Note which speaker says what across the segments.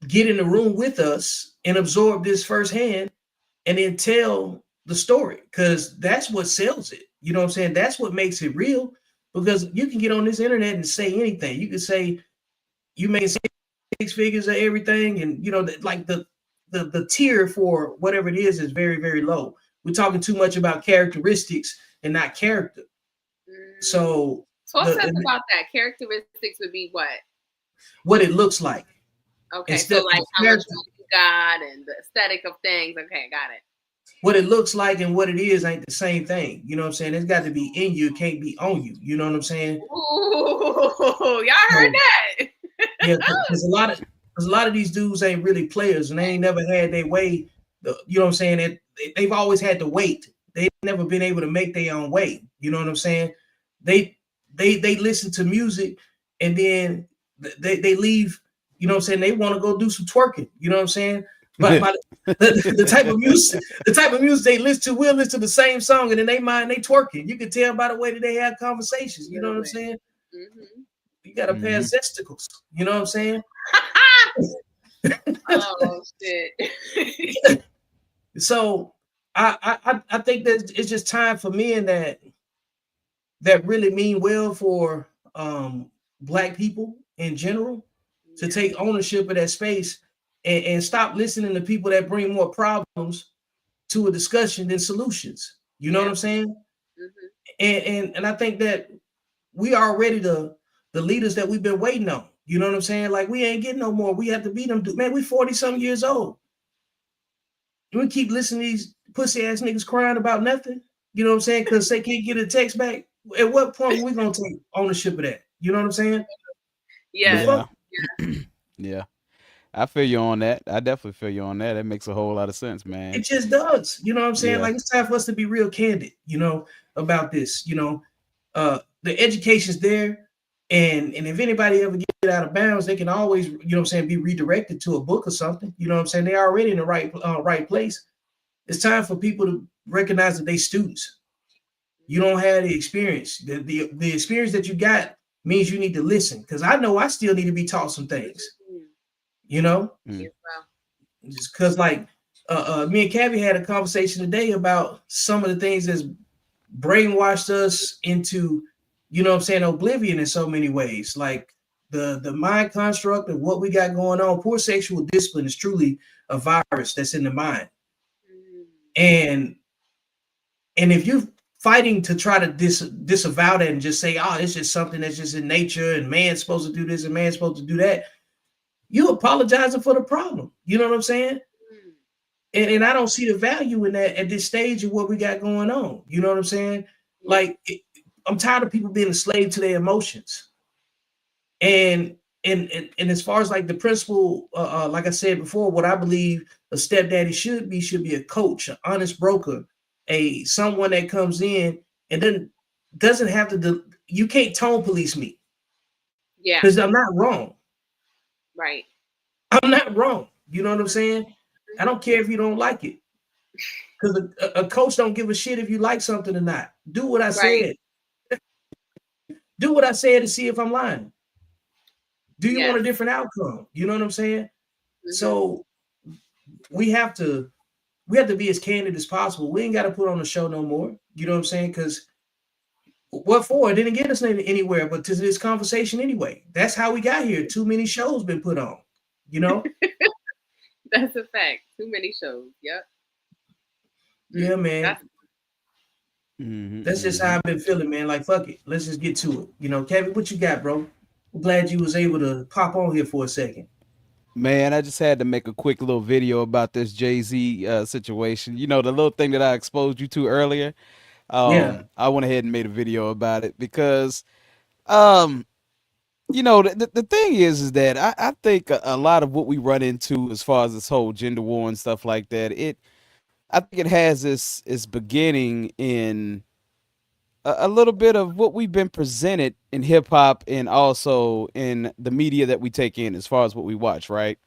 Speaker 1: get in the room with us and absorb this firsthand and then tell the story, because that's what sells it. You know what I'm saying? That's what makes it real, because you can get on this internet and say anything. You can say you making 6 figures of everything, and like the tier for whatever it is very, very low. We're talking too much about characteristics and not character. So
Speaker 2: talk to us about that. Characteristics would be
Speaker 1: what it looks like.
Speaker 2: Okay, so like how much money you got and the aesthetic of things. Okay, got it.
Speaker 1: What it looks like and what it is ain't the same thing. You know what I'm saying? It's got to be in you. It can't be on you. You know what I'm saying?
Speaker 2: Ooh, y'all heard that?
Speaker 1: Yeah, because a lot of these dudes ain't really players, and they ain't never had their way. You know what I'm saying? They've always had to wait. They've never been able to make their own way. You know what I'm saying? They listen to music, and then they leave. You know what I'm saying? They want to go do some twerking. You know what I'm saying? But the type of music they listen to, will listen to the same song, and in their mind they twerking. You can tell by the way that they have conversations. You know what I'm saying? Mm-hmm. You got a pair of zesticles. You know what I'm saying?
Speaker 2: Oh shit.
Speaker 1: So I think that it's just time for men that really mean well for Black people in general to take ownership of that space and stop listening to people that bring more problems to a discussion than solutions. You know what I'm saying? Mm-hmm. And I think that we are already the leaders that we've been waiting on. You know what I'm saying? Like, we ain't getting no more. We have to beat them. Man, we 40-some years old. We keep listening to these pussy ass niggas crying about nothing. You know what I'm saying? Because they can't get a text back. At what point are we gonna take ownership of that? You know what I'm saying?
Speaker 2: Yeah.
Speaker 3: Yeah. I feel you on that. I definitely feel you on that. That makes a whole lot of sense, man.
Speaker 1: It just does. You know what I'm saying?
Speaker 3: Yeah.
Speaker 1: Like, it's time for us to be real candid, about this. The education's there. And if anybody ever get out of bounds, they can always, be redirected to a book or something. You know what I'm saying? They're already in the right place. It's time for people to recognize that they students. You don't have the experience. The experience that you got means you need to listen. Because I know I still need to be taught some things. Just because, like, me and Cabby had a conversation today about some of the things that's brainwashed us into, oblivion in so many ways. Like the mind construct of what we got going on. Poor sexual discipline is truly a virus that's in the mind. And if you're fighting to try to disavow that and just say, oh, it's just something that's just in nature and man's supposed to do this and man's supposed to do that, you apologizing for the problem. You know what I'm saying? And I don't see the value in that at this stage of what we got going on. You know what I'm saying? Like, I'm tired of people being a slave to their emotions. And as far as like the principle, like I said before, what I believe a stepdaddy should be a coach, an honest broker, someone that comes in and then doesn't have to. You can't tone police me.
Speaker 2: Yeah,
Speaker 1: because I'm not wrong.
Speaker 2: Right.
Speaker 1: I'm not wrong. You know what I'm saying? I don't care if you don't like it, because a coach don't give a shit if you like something or not. Do what I said. Do what I said to see if I'm lying. Do you want a different outcome? You know what I'm saying? Mm-hmm. So we have to be as candid as possible. We ain't got to put on a show no more. You know what I'm saying? Because what for? It didn't get us anywhere but to this conversation anyway. That's how we got here. Too many shows been put on. You know?
Speaker 2: That's a fact. Too many shows. Yep.
Speaker 1: Yeah, man. That's just how I've been feeling, man. Like, fuck it. Let's just get to it. You know, Kevin, what you got, bro? I'm glad you was able to pop on here for a second.
Speaker 3: Man, I just had to make a quick little video about this Jay-Z situation. You know, the little thing that I exposed you to earlier. I went ahead and made a video about it because, you know, the thing is that I think a lot of what we run into as far as this whole gender war and stuff like that, I think it has its beginning in a little bit of what we've been presented in hip hop and also in the media that we take in as far as what we watch, right?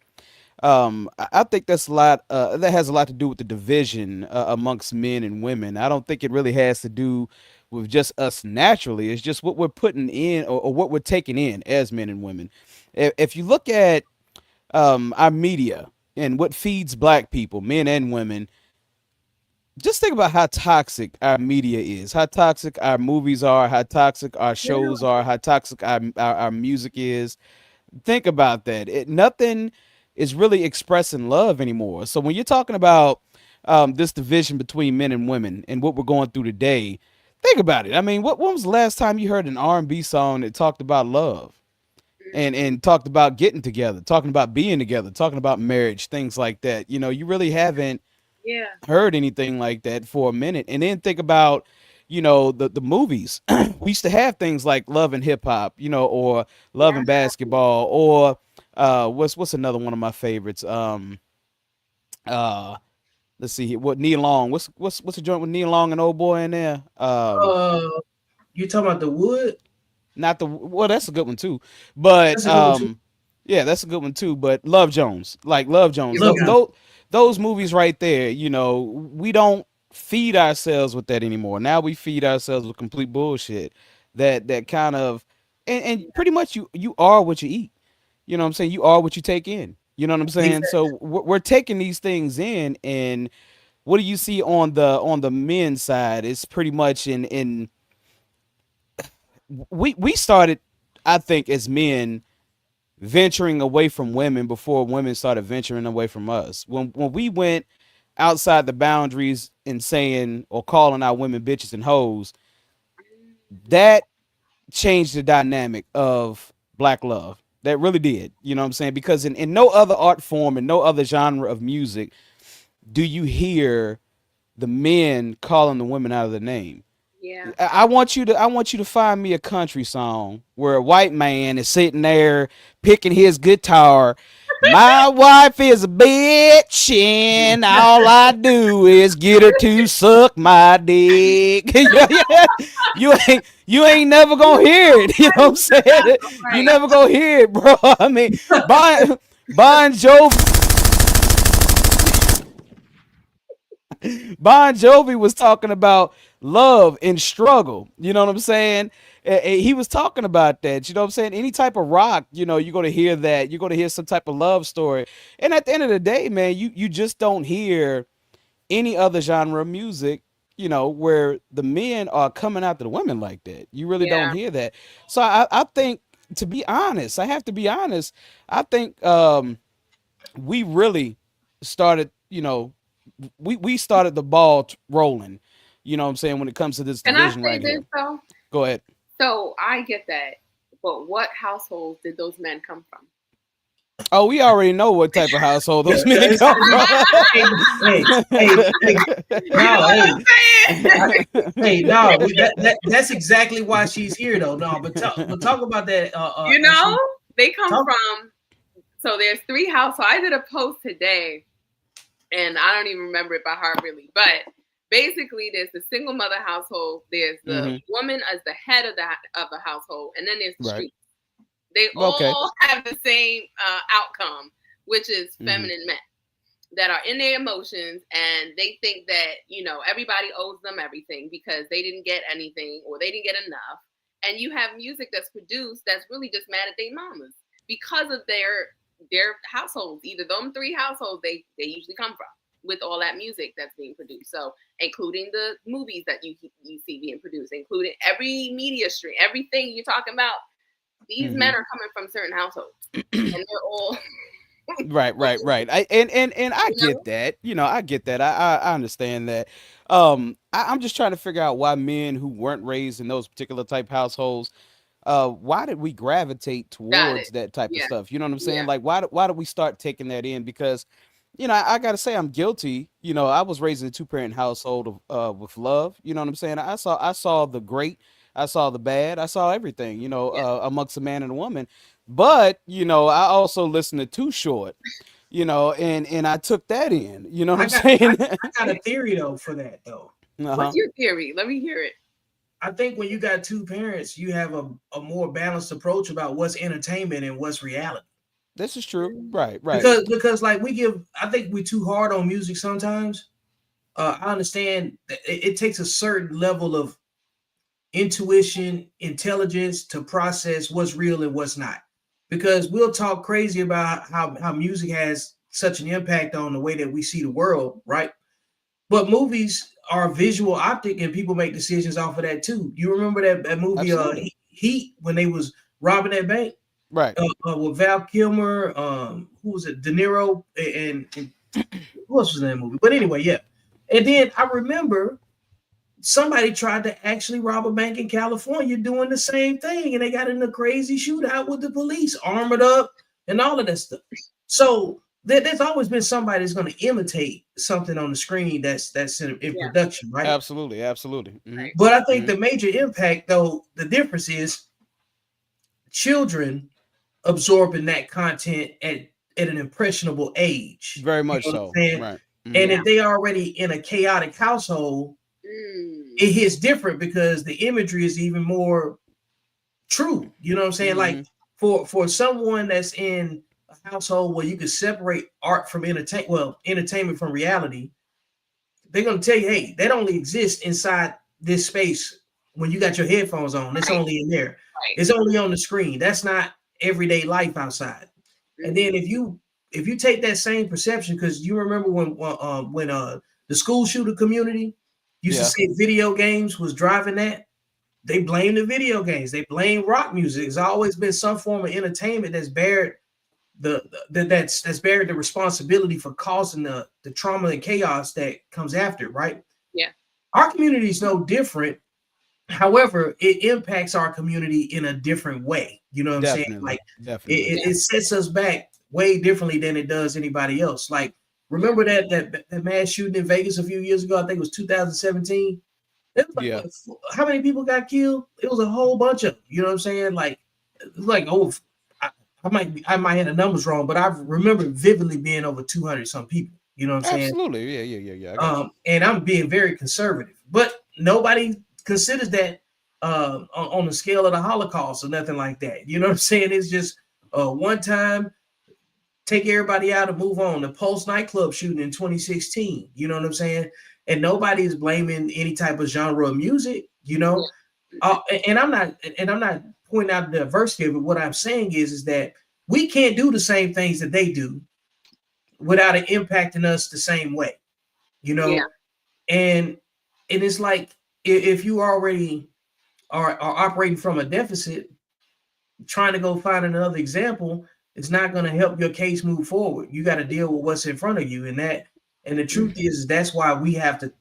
Speaker 3: I think that's a lot. That has a lot to do with the division amongst men and women. I don't think it really has to do with just us naturally. It's just what we're putting in or what we're taking in as men and women. If you look at our media and what feeds black people, men and women, just think about how toxic our media is, how toxic our movies are, how toxic our
Speaker 2: Yeah.
Speaker 3: shows are, how toxic our music is. Think about that. Nothing is really expressing love anymore. So when you're talking about this division between men and women and what we're going through today, think about it. I mean, when was the last time you heard an R&B song that talked about love and talked about getting together, talking about being together, talking about marriage, things like that? You really haven't
Speaker 2: Yeah.
Speaker 3: heard anything like that for a minute. And then think about, the movies. We used to have things like Love and Hip Hop, or Love
Speaker 2: Yeah.
Speaker 3: and Basketball, or what's another one of my favorites? Uh let's see here. What Neil Long? What's the joint with Neil Long and Old Boy in there?
Speaker 1: Uh, you talking about the wood?
Speaker 3: Not the well, that's a good one too. But
Speaker 1: That's a good one too.
Speaker 3: yeah, that's a good one too. But Love Jones, like Love Jones,
Speaker 1: Love Jones.
Speaker 3: those movies right there, we don't feed ourselves with that anymore. Now we feed ourselves with complete bullshit. That kind of and pretty much you are what you eat. You know what I'm saying? You are what you take in. You know what I'm saying?
Speaker 1: Exactly.
Speaker 3: So we're taking these things in, and what do you see on the men's side? It's pretty much in we started, I think, as men venturing away from women before women started venturing away from us. When we went outside the boundaries and saying or calling out women bitches and hoes, that changed the dynamic of black love. That really did. You know what I'm saying? Because in no other art form and no other genre of music do you hear the men calling the women out of the name.
Speaker 2: Yeah.
Speaker 3: I want you to find me a country song where a white man is sitting there picking his guitar. My wife is a bitch, and all I do is get her to suck my dick. You ain't never gonna hear it. You know what I'm saying? You
Speaker 2: Right.
Speaker 3: never gonna hear it, bro. I mean, Bon Jovi. Bon Jovi was talking about love and struggle. You know what I'm saying? He was talking about that. You know what I'm saying? Any type of rock, you're going to hear that. You're going to hear some type of love story. And at the end of the day, man, you just don't hear any other genre of music, where the men are coming after the women like that. You really don't
Speaker 2: Yeah.
Speaker 3: hear that. So I think, to be honest, I have to be honest. I think we really started, we started the ball rolling. You know what I'm saying, when it comes to this
Speaker 2: Can I
Speaker 3: division
Speaker 2: say
Speaker 3: right
Speaker 2: this
Speaker 3: here.
Speaker 2: though?
Speaker 3: Go ahead.
Speaker 2: So I get that, but what households did those men come from?
Speaker 3: Oh, we already know what type of household
Speaker 1: Yeah,
Speaker 3: those men
Speaker 1: it's,
Speaker 3: come
Speaker 1: hey, no,
Speaker 2: You know
Speaker 1: hey,
Speaker 2: what I'm saying?
Speaker 1: hey, no, that's exactly why she's here, though. No, but talk about that.
Speaker 2: You know,
Speaker 1: Ashley.
Speaker 2: they come
Speaker 1: Talk.
Speaker 2: from. So there's 3 households. I did a post today, and I don't even remember it by heart really, but basically there's the single mother household, there's the woman as the head of the household, and then there's the
Speaker 3: Right.
Speaker 2: street. They
Speaker 3: Okay.
Speaker 2: all have the same outcome, which is feminine men that are in their emotions, and they think that everybody owes them everything because they didn't get anything or they didn't get enough. And you have music that's produced that's really just mad at their mamas because of their households. Either them 3 households they usually come from with all that music that's being produced. So including the movies that you see being produced, including every media stream, everything you're talking about. These men are coming from certain households, and they're all
Speaker 3: Right. And I
Speaker 2: you know?
Speaker 3: get that. I get that. I understand that. I'm just trying to figure out why men who weren't raised in those particular type households, why did we gravitate
Speaker 2: Got
Speaker 3: towards
Speaker 2: it.
Speaker 3: that type of
Speaker 2: Yeah.
Speaker 3: stuff? You know what I'm saying?
Speaker 2: Yeah.
Speaker 3: Like, why did we start taking that in? Because, I gotta say I'm guilty. I was raised in a 2-parent household of with love. You know what I'm saying? I saw the great, I saw the bad, I saw everything.
Speaker 2: Yeah.
Speaker 3: Amongst a man and a woman. But I also listened to Too Short. And I took that in. You know what I'm saying?
Speaker 1: I got a theory though for that though.
Speaker 2: What's your theory? Let me hear it.
Speaker 1: I think when you got 2 parents, you have a more balanced approach about what's entertainment and what's reality.
Speaker 3: This is true. Right.
Speaker 1: Because like I think we're too hard on music sometimes. I understand that it takes a certain level of intuition, intelligence to process what's real and what's not. because we'll talk crazy about how music has such an impact on the way that we see the world, right? But movies are visual optic, and people make decisions off of that too. You remember that movie
Speaker 3: Absolutely.
Speaker 1: Heat, when they was robbing that bank
Speaker 3: Right.
Speaker 1: with Val Kilmer, who was it, De Niro, and who else was in that movie? But anyway, yeah. And then I remember somebody tried to actually rob a bank in California doing the same thing, and they got in a crazy shootout with the police, armored up, and all of that stuff. So there's always been somebody that's going to imitate something on the screen that's in production, right?
Speaker 3: Absolutely, absolutely.
Speaker 2: Right.
Speaker 1: But I think the major impact, though, the difference is children absorbing that content at an impressionable age.
Speaker 3: Very much
Speaker 1: You know what
Speaker 3: so.
Speaker 1: I'm saying?
Speaker 3: Right.
Speaker 1: And if they already in a chaotic household, it hits different because the imagery is even more true. You know what I'm saying? Like for someone that's in a household where you can separate art from entertainment from reality, they're gonna tell you, hey, that only exists inside this space when you got your headphones on. It's only in there.
Speaker 2: Right.
Speaker 1: It's only on the screen. That's not everyday life outside. And then if you take that same perception, because you remember when the school shooter community used to say video games was driving that, they blame the video games. They blame rock music. It's always been some form of entertainment that's bared that's bared the responsibility for causing the trauma and chaos that comes after, right?
Speaker 2: Yeah.
Speaker 1: Our community is no different. However, it impacts our community in a different way. You know what I'm saying? Like it sets us back way differently than it does anybody else. Like, remember that mass shooting in Vegas a few years ago? I think it was 2017. It was like, how many people got killed? It was a whole bunch of, you know what I'm saying? Like, I might have the numbers wrong, but I remember vividly being over 200 some people. You know what I'm saying?
Speaker 3: Absolutely, yeah.
Speaker 1: And I'm being very conservative, but nobody considers that on the scale of the Holocaust or nothing like that. You know what I'm saying? It's just one time, take everybody out and move on. The Pulse nightclub shooting in 2016. You know what I'm saying? And nobody is blaming any type of genre of music. You know, and I'm not pointing out the diversity of it. What I'm saying is that we can't do the same things that they do without it impacting us the same way. You know, and it's like if you already are operating from a deficit, trying to go find another example, it's not going to help your case move forward. You got to deal with what's in front of you, and the truth is that's why we have to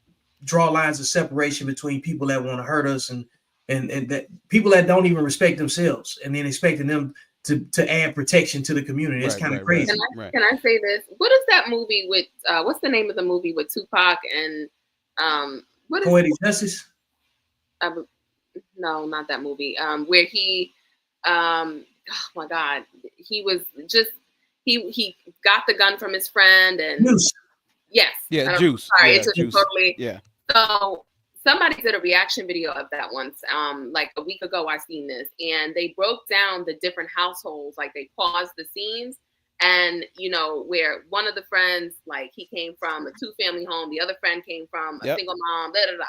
Speaker 1: draw lines of separation between people that want to hurt us and that people that don't even respect themselves, and then expecting them to add protection to the community. It's kind of crazy.
Speaker 2: Can I say this? What is that movie with? What's the name of the movie with Tupac and what is
Speaker 1: Poetic Justice?
Speaker 2: No, not that movie. Where he, oh my God, he was just he got the gun from his friend and
Speaker 1: Juice.
Speaker 2: Yes.
Speaker 3: Yeah, Juice.
Speaker 2: Sorry,
Speaker 3: yeah,
Speaker 2: it's
Speaker 3: Juice.
Speaker 2: totally.
Speaker 3: Yeah.
Speaker 2: So somebody did a reaction video of that once, like a week ago. I seen this, and they broke down the different households. Like they paused the scenes, and where one of the friends, like he came from a 2-family home, the other friend came from a single mom. Da, da, da.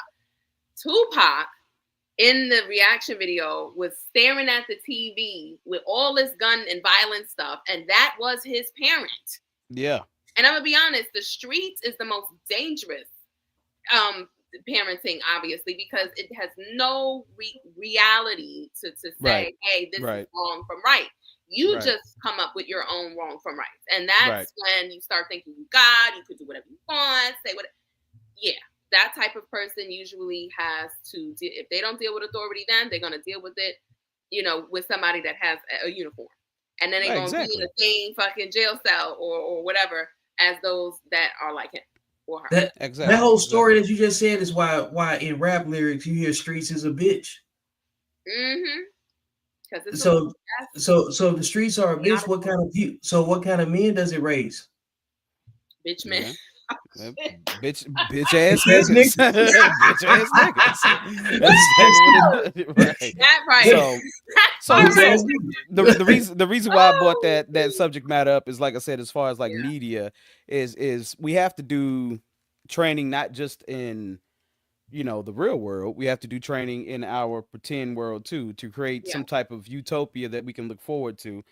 Speaker 2: Tupac in the reaction video was staring at the TV with all this gun and violent stuff, and that was his parent.
Speaker 3: Yeah.
Speaker 2: And I'm gonna be honest, the streets is the most dangerous parenting, obviously, because it has no reality to say, hey, this is wrong from right. You just come up with your own wrong from right. And that's when you start thinking you God, you could do whatever you want, say what. Yeah, that type of person usually has to, if they don't deal with authority, then they're going to deal with it, with somebody that has a uniform. And then they're going to be in the same fucking jail cell or whatever as those that are like him or her.
Speaker 1: That whole story that you just said is why in rap lyrics you hear streets is a bitch.
Speaker 2: Mm-hmm.
Speaker 1: So if the streets are a bitch, what kind of men does it raise?
Speaker 2: Bitch men.
Speaker 3: Yeah. Bitch ass niggas. Bitch ass niggas. That's right. So the reason why I brought that subject matter up is, like I said, as far as like media is we have to do training not just in the real world. We have to do training in our pretend world too, to create some type of utopia that we can look forward to.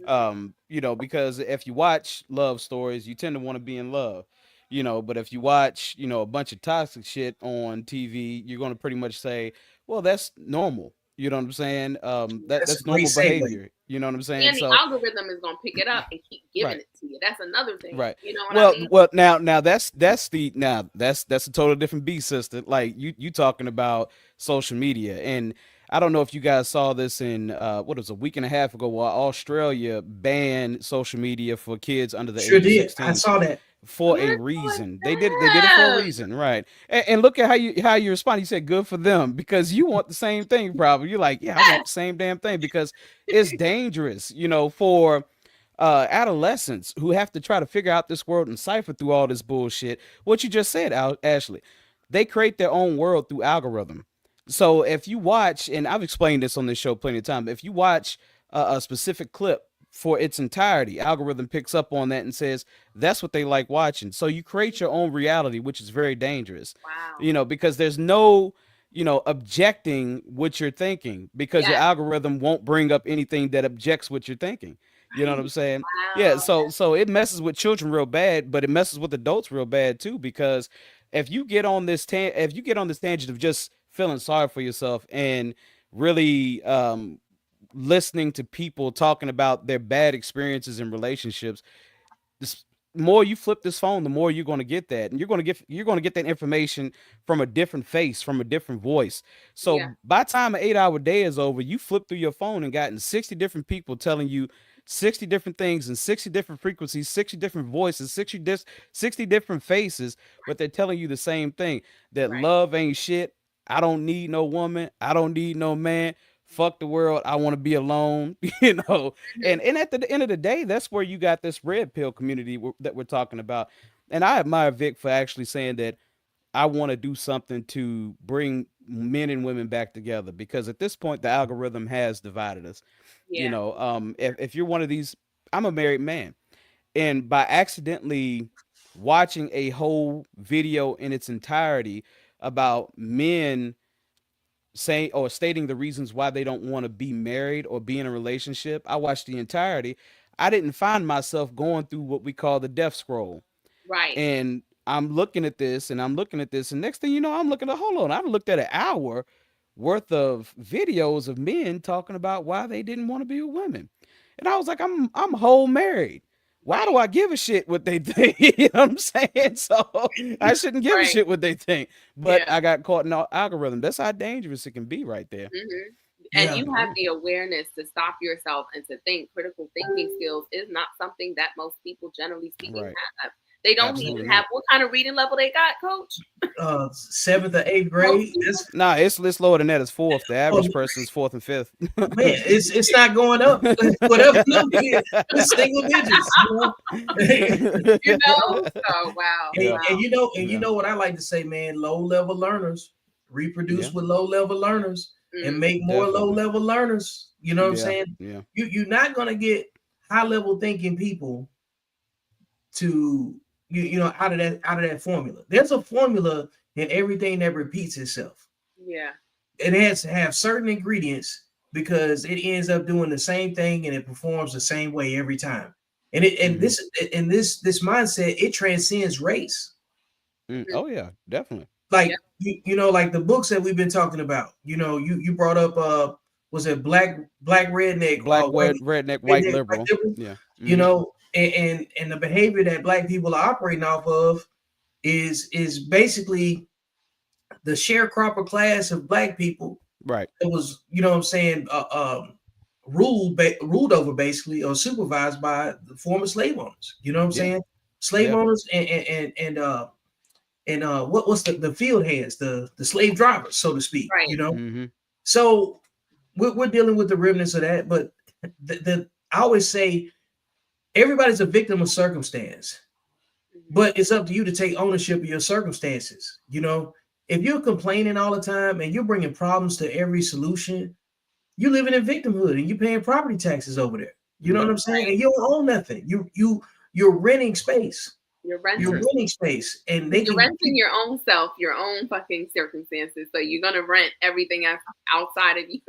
Speaker 3: You know, because if you watch love stories, you tend to want to be in love, you know, but if you watch, you know, a bunch of toxic shit on TV, you're going to pretty much say, well, that's normal. You know what I'm saying?
Speaker 1: That's a
Speaker 3: That's
Speaker 1: great
Speaker 3: normal
Speaker 1: segue.
Speaker 3: behavior. You know what I'm saying?
Speaker 2: And the
Speaker 3: So,
Speaker 2: algorithm is gonna pick it up and keep giving
Speaker 3: right.
Speaker 2: it to you. That's another thing.
Speaker 3: Right.
Speaker 2: You know what I mean?
Speaker 3: Well, now that's a total different beast, sister. Like you talking about social media, and I don't know if you guys saw this in what was a week and a half ago, while Australia banned social media for kids under the
Speaker 1: Sure
Speaker 3: age of
Speaker 1: did. I
Speaker 3: 16
Speaker 1: saw that.
Speaker 3: for a
Speaker 2: Good for
Speaker 3: reason. They did it for a
Speaker 2: them.
Speaker 3: reason, right? And look at how you respond. You said good for them because you want the same thing. Probably you're like, yeah, I want the same damn thing because it's dangerous, you know, for adolescents who have to try to figure out this world and cipher through all this bullshit. What you just said, Ashley, they create their own world through algorithm. So if you watch, and I've explained this on this show plenty of times, if you watch a specific clip for its entirety, algorithm picks up on that and says that's what they like watching. So you create your own reality, which is very dangerous.
Speaker 2: Wow.
Speaker 3: You know, because there's no, you know, objecting what you're thinking because your
Speaker 2: Yes.
Speaker 3: algorithm won't bring up anything that objects what you're thinking. You know what I'm saying? Yeah,
Speaker 2: Wow.
Speaker 3: so it messes with children real bad, but it messes with adults real bad too because if you get on this if you get on this tangent of just feeling sorry for yourself and really listening to people talking about their bad experiences in relationships, this more you flip this phone, the more you're going to get that, and you're going to get that information from a different face, from a different voice. So
Speaker 2: Yeah.
Speaker 3: by the time an 8 hour day is over, you flip through your phone and gotten 60 different people telling you 60 different things and 60 different frequencies, 60 different voices, 60 different faces, but they're telling you the same thing, that
Speaker 2: Right.
Speaker 3: love ain't shit. I don't need no woman. I don't need no man. Fuck the world. I want to be alone. You know,
Speaker 2: Mhm.
Speaker 3: and at the end of the day, that's where you got this red pill community that we're talking about. And I admire Vic for actually saying that I want to do something to bring men and women back together because at this point the algorithm has divided us. You
Speaker 2: Yeah.
Speaker 3: know, if you're one of these, I'm a married man, and by accidentally watching a whole video in its entirety about men saying or stating the reasons why they don't want to be married or be in a relationship, I watched the entirety. I didn't find myself going through what we call the death scroll.
Speaker 2: Right.
Speaker 3: And I'm looking at this and I'm looking at this. And next thing you know, I'm looking at, hold on, I've looked at an hour worth of videos of men talking about why they didn't want to be with women. And I was like, I'm whole married. Why do I give a shit what they think? You know what I'm saying? So I shouldn't give a
Speaker 2: Right.
Speaker 3: shit what they think. But
Speaker 2: Yeah.
Speaker 3: I got caught in the algorithm. That's how dangerous it can be right there.
Speaker 2: hmm And
Speaker 1: Yeah.
Speaker 2: you have the awareness to stop yourself and to think. Critical thinking skills is not something that most people, generally speaking,
Speaker 3: Right.
Speaker 2: have. They don't
Speaker 3: Absolutely
Speaker 2: even
Speaker 3: not.
Speaker 2: have. What kind of reading level they got, Coach?
Speaker 1: 7th or 8th
Speaker 2: Most
Speaker 1: grade.
Speaker 2: people.
Speaker 1: That's
Speaker 3: Nah, it's lower than that. It's fourth. The
Speaker 1: oh
Speaker 3: average person's fourth and fifth.
Speaker 1: man, it's not going up. Whatever number it is, it's single digits. You know?
Speaker 2: You know? So wow.
Speaker 1: and,
Speaker 3: Yeah.
Speaker 2: Wow.
Speaker 1: and you know, and you
Speaker 3: Yeah.
Speaker 1: know what I like to say, man. Low level learners reproduce
Speaker 3: Yeah.
Speaker 1: with low level learners and
Speaker 2: Mm.
Speaker 1: make more low
Speaker 3: Definitely.
Speaker 1: level learners. You know what I'm
Speaker 3: Yeah.
Speaker 1: saying?
Speaker 3: Yeah.
Speaker 1: You're not gonna get high level thinking people to you know out of that formula. There's a formula in everything that repeats itself.
Speaker 2: Yeah.
Speaker 1: It has to have certain ingredients because it ends up doing the same thing and it performs the same way every time. And
Speaker 3: Mhm.
Speaker 1: this mindset, it transcends race.
Speaker 3: Oh yeah, definitely.
Speaker 1: Like
Speaker 2: Yeah.
Speaker 1: you know, like the books that we've been talking about. You know, you brought up was it black redneck
Speaker 3: Black
Speaker 1: white
Speaker 3: redneck, white
Speaker 1: redneck white
Speaker 3: liberal.
Speaker 1: liberal?
Speaker 3: Yeah.
Speaker 1: You
Speaker 3: Mhm.
Speaker 1: know, and the behavior that black people are operating off of is basically the sharecropper class of black people
Speaker 3: Right.
Speaker 1: that was, you know what I'm saying, ruled over basically or supervised by the former slave owners. You know what I'm
Speaker 3: Yeah.
Speaker 1: saying? Slave
Speaker 3: Yeah.
Speaker 1: owners and what's the field hands, the slave drivers, so to speak.
Speaker 2: Right.
Speaker 1: You know,
Speaker 3: Mhm.
Speaker 1: so we're dealing with the remnants of that. But I always say everybody's a victim of circumstance,
Speaker 2: Mhm.
Speaker 1: but it's up to you to take ownership of your circumstances. You know, if you're complaining all the time and you're bringing problems to every solution, you living in victimhood and you paying property taxes over there. You know what I'm saying? And you don't own nothing. You're renting space.
Speaker 2: You're
Speaker 1: You're
Speaker 2: renters.
Speaker 1: renting space, and they
Speaker 2: You're
Speaker 1: can.
Speaker 2: renting your own self, your own fucking circumstances. So you're gonna rent everything outside of you.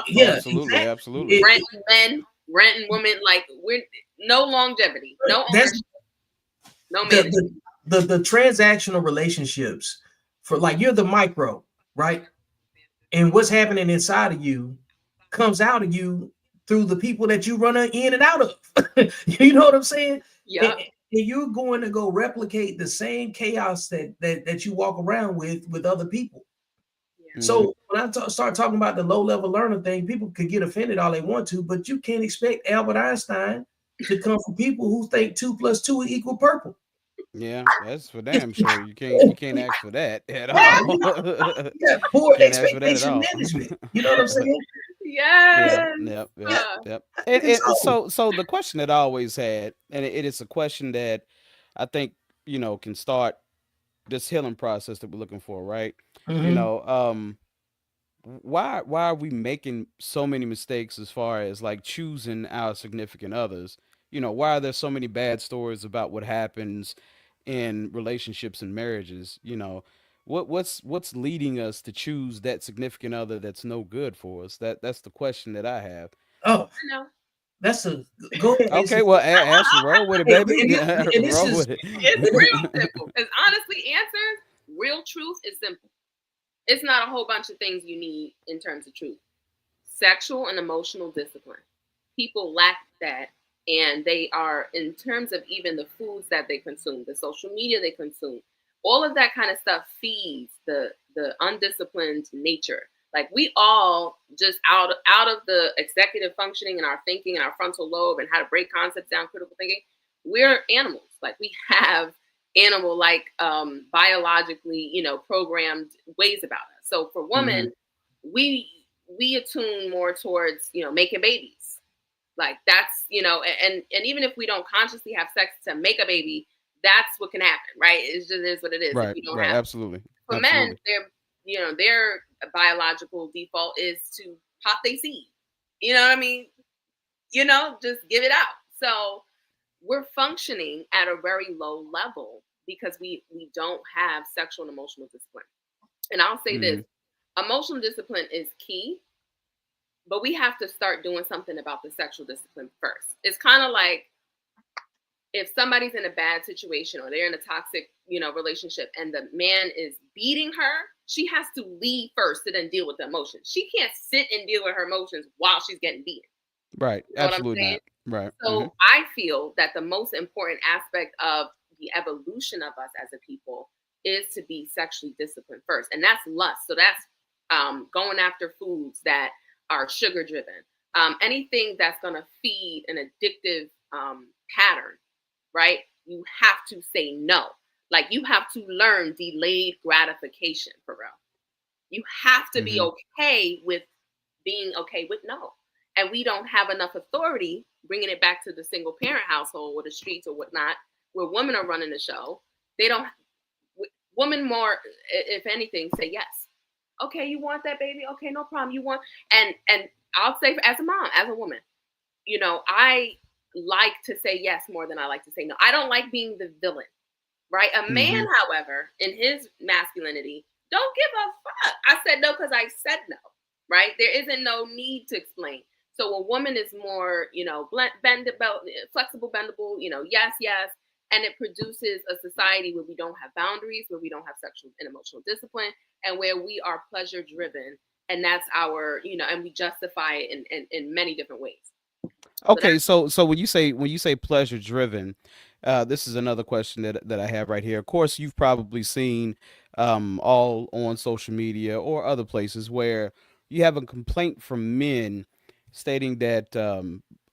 Speaker 1: Yeah,
Speaker 3: Absolutely.
Speaker 1: exactly.
Speaker 3: Absolutely.
Speaker 1: It-
Speaker 2: Rent men, renting women. Like, we're no longevity, no
Speaker 1: That's
Speaker 2: ownership, no management.
Speaker 1: the transactional relationships for, like, you're the micro, right? And what's happening inside of you comes out of you through the people that you run in and out of. You know what I'm saying?
Speaker 2: Yeah.
Speaker 1: And you're going to go replicate the same chaos that you walk around with other people.
Speaker 2: Yeah.
Speaker 1: So when I start talking about the low level learner thing, people could get offended all they want to, but you can't expect Albert Einstein to come from people who think 2 + 2 equal purple.
Speaker 3: Yeah, that's for damn sure. You can't ask for that at all.
Speaker 1: Yeah, poor
Speaker 3: Can't ask for that at
Speaker 1: expectation
Speaker 3: all.
Speaker 1: management. You know what I'm saying?
Speaker 3: Yeah,
Speaker 2: Yes.
Speaker 3: yep, yep,
Speaker 1: Yeah.
Speaker 3: yep.
Speaker 1: And
Speaker 3: And
Speaker 1: so,
Speaker 3: so the question that I always had, and it is a question that I think, can start this healing process that we're looking for, right? You
Speaker 1: mhm.
Speaker 3: know, why are we making so many mistakes as far as like choosing our significant others? Why are there so many bad stories about what happens in relationships and marriages? What's leading us to choose that significant other that's no good for us? That's the question that I have.
Speaker 1: Oh,
Speaker 2: I know.
Speaker 1: that's a go ahead,
Speaker 3: Okay,
Speaker 1: Ace.
Speaker 3: well, Ashley, roll with it,
Speaker 1: And
Speaker 3: baby.
Speaker 1: this
Speaker 3: Roll
Speaker 1: is
Speaker 3: with it.
Speaker 2: It's real simple. Because honestly, real truth is simple. It's not a whole bunch of things you need in terms of truth. Sexual and emotional discipline. People lack that, and they are, in terms of even the foods that they consume, the social media they consume, all of that kind of stuff feeds the undisciplined nature. Like, we all just out of the executive functioning and our thinking and our frontal lobe and how to break concepts down, critical thinking, we're animals. Like, we have animal like biologically, programmed ways about us. So for women, we attune more towards, making babies. Like, that's, and even if we don't consciously have sex to make a baby, that's what can happen, right? It just is what it is if
Speaker 3: Right,
Speaker 2: you don't
Speaker 3: right,
Speaker 2: have.
Speaker 3: absolutely,
Speaker 2: For men,
Speaker 3: absolutely.
Speaker 2: their biological default is to pop their seed. You know what I mean? Just give it out. So we're functioning at a very low level because we don't have sexual and emotional discipline. And I'll say this:
Speaker 3: Hmm.
Speaker 2: emotional discipline is key, but we have to start doing something about the sexual discipline first. It's kind of like if somebody's in a bad situation or they're in a toxic, relationship, and the man is beating her, she has to leave first to then deal with the emotions. She can't sit and deal with her emotions while she's getting beaten.
Speaker 3: Right,
Speaker 2: You know what I'm
Speaker 3: absolutely
Speaker 2: saying?
Speaker 3: not. Right.
Speaker 2: So I feel that the most important aspect of the evolution of us as a people is to be sexually disciplined first. And that's lust. So that's going after foods that are sugar driven, anything that's going to feed an addictive pattern, right? You have to say no. Like, you have to learn delayed gratification, for real. You have to be
Speaker 3: Hmm.
Speaker 2: okay with being okay with no. And we don't have enough authority, bringing it back to the single parent household or the streets or whatnot, where women are running the show. They don't, women more, if anything, say yes. Okay, you want that baby? Okay, no problem. You want, and I'll say, as a mom, as a woman, I like to say yes more than I like to say no. I don't like being the villain, right? A man,
Speaker 3: Hmm.
Speaker 2: however, in his masculinity, don't give a fuck. I said no because I said no, right? There isn't no need to explain. So a woman is more, bendable, flexible, bendable, yes, yes. And it produces a society where we don't have boundaries, where we don't have sexual and emotional discipline, and where we are pleasure driven. And that's our, and we justify it in many different ways. So
Speaker 3: Okay,
Speaker 2: that's
Speaker 3: so when you say pleasure driven, this is another question that I have right here. Of course, you've probably seen all on social media or other places where you have a complaint from men stating that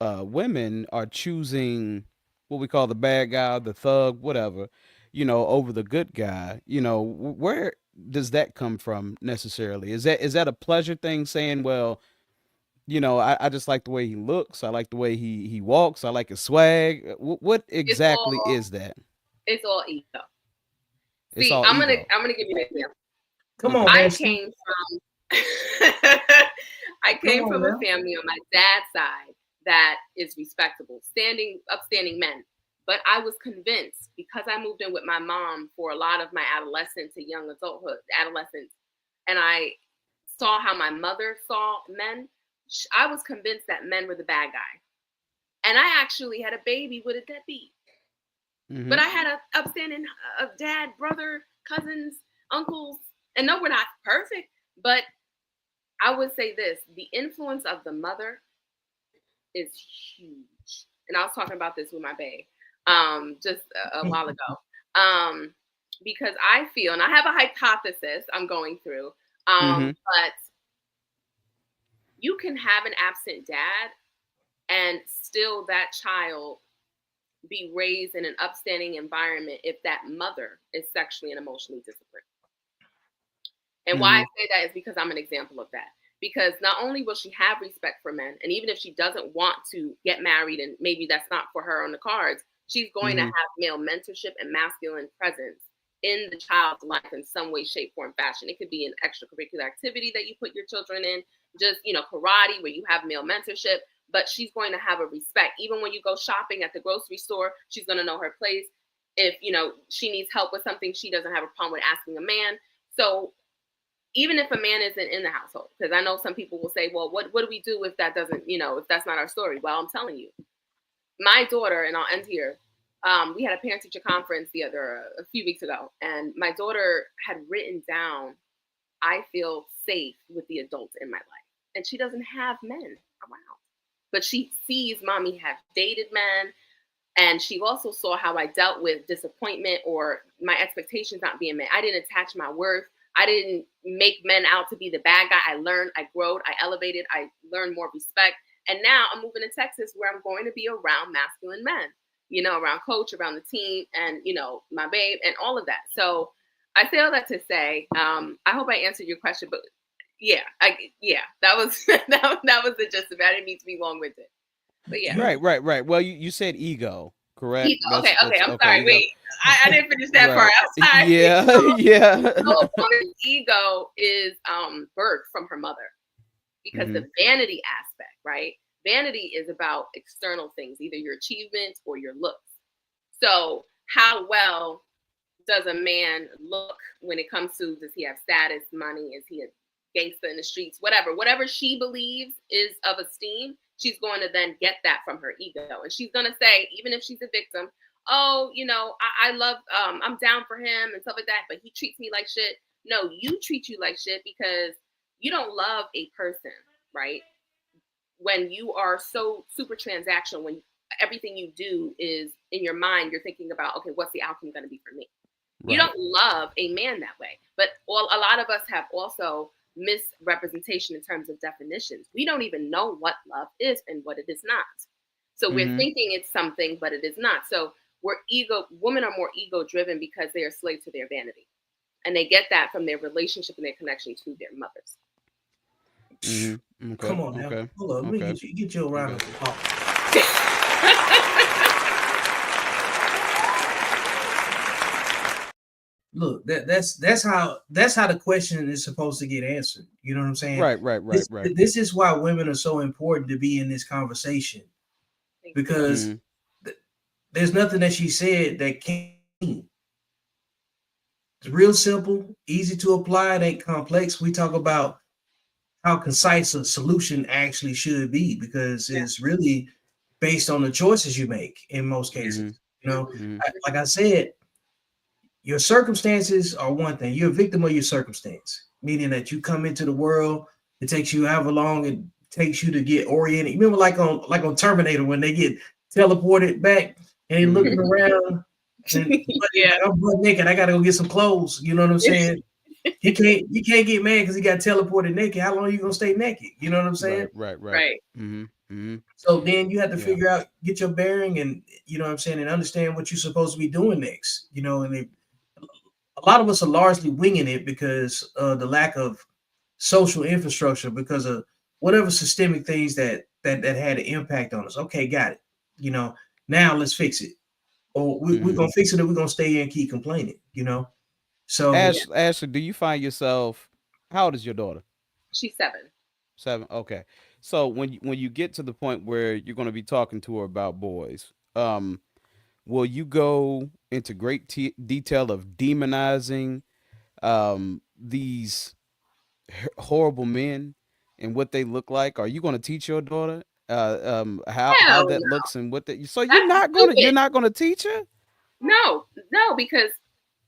Speaker 3: women are choosing what we call the bad guy, the thug, whatever, over the good guy. Where does that come from necessarily? Is that a pleasure thing saying, well, I just like the way he looks. I like the way he walks. I like his swag. What
Speaker 2: it's
Speaker 3: exactly
Speaker 2: all
Speaker 3: is that?
Speaker 2: it's all ego.
Speaker 3: It's
Speaker 2: See,
Speaker 3: all
Speaker 2: I'm
Speaker 3: ego.
Speaker 2: gonna give you an example.
Speaker 1: Come on,
Speaker 3: Okay.
Speaker 2: I
Speaker 1: Ashley.
Speaker 2: came from I
Speaker 1: Come
Speaker 2: came
Speaker 1: on
Speaker 2: from a
Speaker 1: now.
Speaker 2: family on my dad's side that is respectable, upstanding men. But I was convinced, because I moved in with my mom for a lot of my adolescence to young adolescence, and I saw how my mother saw men. I was convinced that men were the bad guy. And I actually had a baby with a deadbeat.
Speaker 3: Mhm.
Speaker 2: But I had a upstanding dad, brother, cousins, uncles. And no, we're not perfect. But I would say this, the influence of the mother is huge. And I was talking about this with my babe just a while ago. Because I feel, and I have a hypothesis I'm going through, but you can have an absent dad and still that child be raised in an upstanding environment if that mother is sexually and emotionally disciplined. And why I say that is because I'm an example of that. Because not only will she have respect for men, and even if she doesn't want to get married and maybe that's not for her on the cards, she's going to have male mentorship and masculine presence in the child's life in some way, shape, form, fashion. It could be an extracurricular activity that you put your children in, just, karate where you have male mentorship, but she's going to have a respect. Even when you go shopping at the grocery store, she's going to know her place. If, she needs help with something, she doesn't have a problem with asking a man. So even if a man isn't in the household, because I know some people will say, well, what do we do if that doesn't, if that's not our story? Well, I'm telling you, my daughter, and I'll end here, we had a parent-teacher conference a few weeks ago, and my daughter had written down, I feel safe with the adults in my life. And she doesn't have men around, but she sees mommy have dated men. And she also saw how I dealt with disappointment or my expectations not being met. I didn't attach my worth. I didn't make men out to be the bad guy. I learned, I growed, I elevated, I learned more respect. And now I'm moving to Texas where I'm going to be around masculine men, around coach, around the team, and, my babe and all of that. So I say all that to say, I hope I answered your question, but that was that was the gist of it. I didn't mean to be long-winded. But yeah.
Speaker 3: Right. Well, you said ego, correct?
Speaker 2: Ego. Okay. I'm sorry.
Speaker 3: Ego.
Speaker 2: Wait, I didn't finish that part. I'm sorry.
Speaker 3: Yeah.
Speaker 2: So a woman's ego is birthed from her mother because the vanity aspect, right? Vanity is about external things, either your achievements or your looks. So how well does a man look when it comes to, does he have status, money? Is he a gangster in the streets? Whatever she believes is of esteem, she's going to then get that from her ego. And she's going to say, even if she's a victim, oh, I love, I'm down for him and stuff like that, but he treats me like shit. No, you treat you like shit because you don't love a person, right? When you are so super transactional, when everything you do is in your mind, you're thinking about, okay, what's the outcome going to be for me? Right. You don't love a man that way. But a lot of us have also misrepresentation in terms of definitions. We don't even know what love is and what it is not. So we're thinking it's something, but it is not. So women are more ego driven because they are slaves to their vanity. And they get that from their relationship and their connection to their mothers.
Speaker 1: Okay. Come on now. Hold on. Let me get you a round of applause. Look, that's how the question is supposed to get answered. You know what I'm saying?
Speaker 3: Right.
Speaker 1: This is why women are so important to be in this conversation, because there's nothing that she said that can't. It's real simple, easy to apply. It ain't complex. We talk about how concise a solution actually should be, because it's really based on the choices you make in most cases. Like I said, your circumstances are one thing. You're a victim of your circumstance, meaning that you come into the world. It takes you however long it takes you to get oriented. You remember, like on Terminator, when they get teleported back and they're looking around. And, I'm butt naked. I gotta go get some clothes. You know what I'm saying? You can't get mad because he got teleported naked. How long are you gonna stay naked? You know what I'm saying?
Speaker 2: Right.
Speaker 1: So then you have to figure out, get your bearing, and you know what I'm saying, and understand what you're supposed to be doing next. And a lot of us are largely winging it because of the lack of social infrastructure, because of whatever systemic things that had an impact on us. Okay, got it. Now let's fix it. Or we're gonna fix it, or we're gonna stay here and keep complaining. So
Speaker 3: Ashley, do you find yourself? How old is your daughter?
Speaker 2: She's 7.
Speaker 3: 7. Okay. So when you get to the point where you're going to be talking to her about boys, will you go into great detail of demonizing these horrible men and what they look like? Are you going to teach your daughter how
Speaker 2: Hell
Speaker 3: that
Speaker 2: no.
Speaker 3: looks and what that. So
Speaker 2: That's
Speaker 3: you're
Speaker 2: stupid.
Speaker 3: not gonna teach her?
Speaker 2: No, because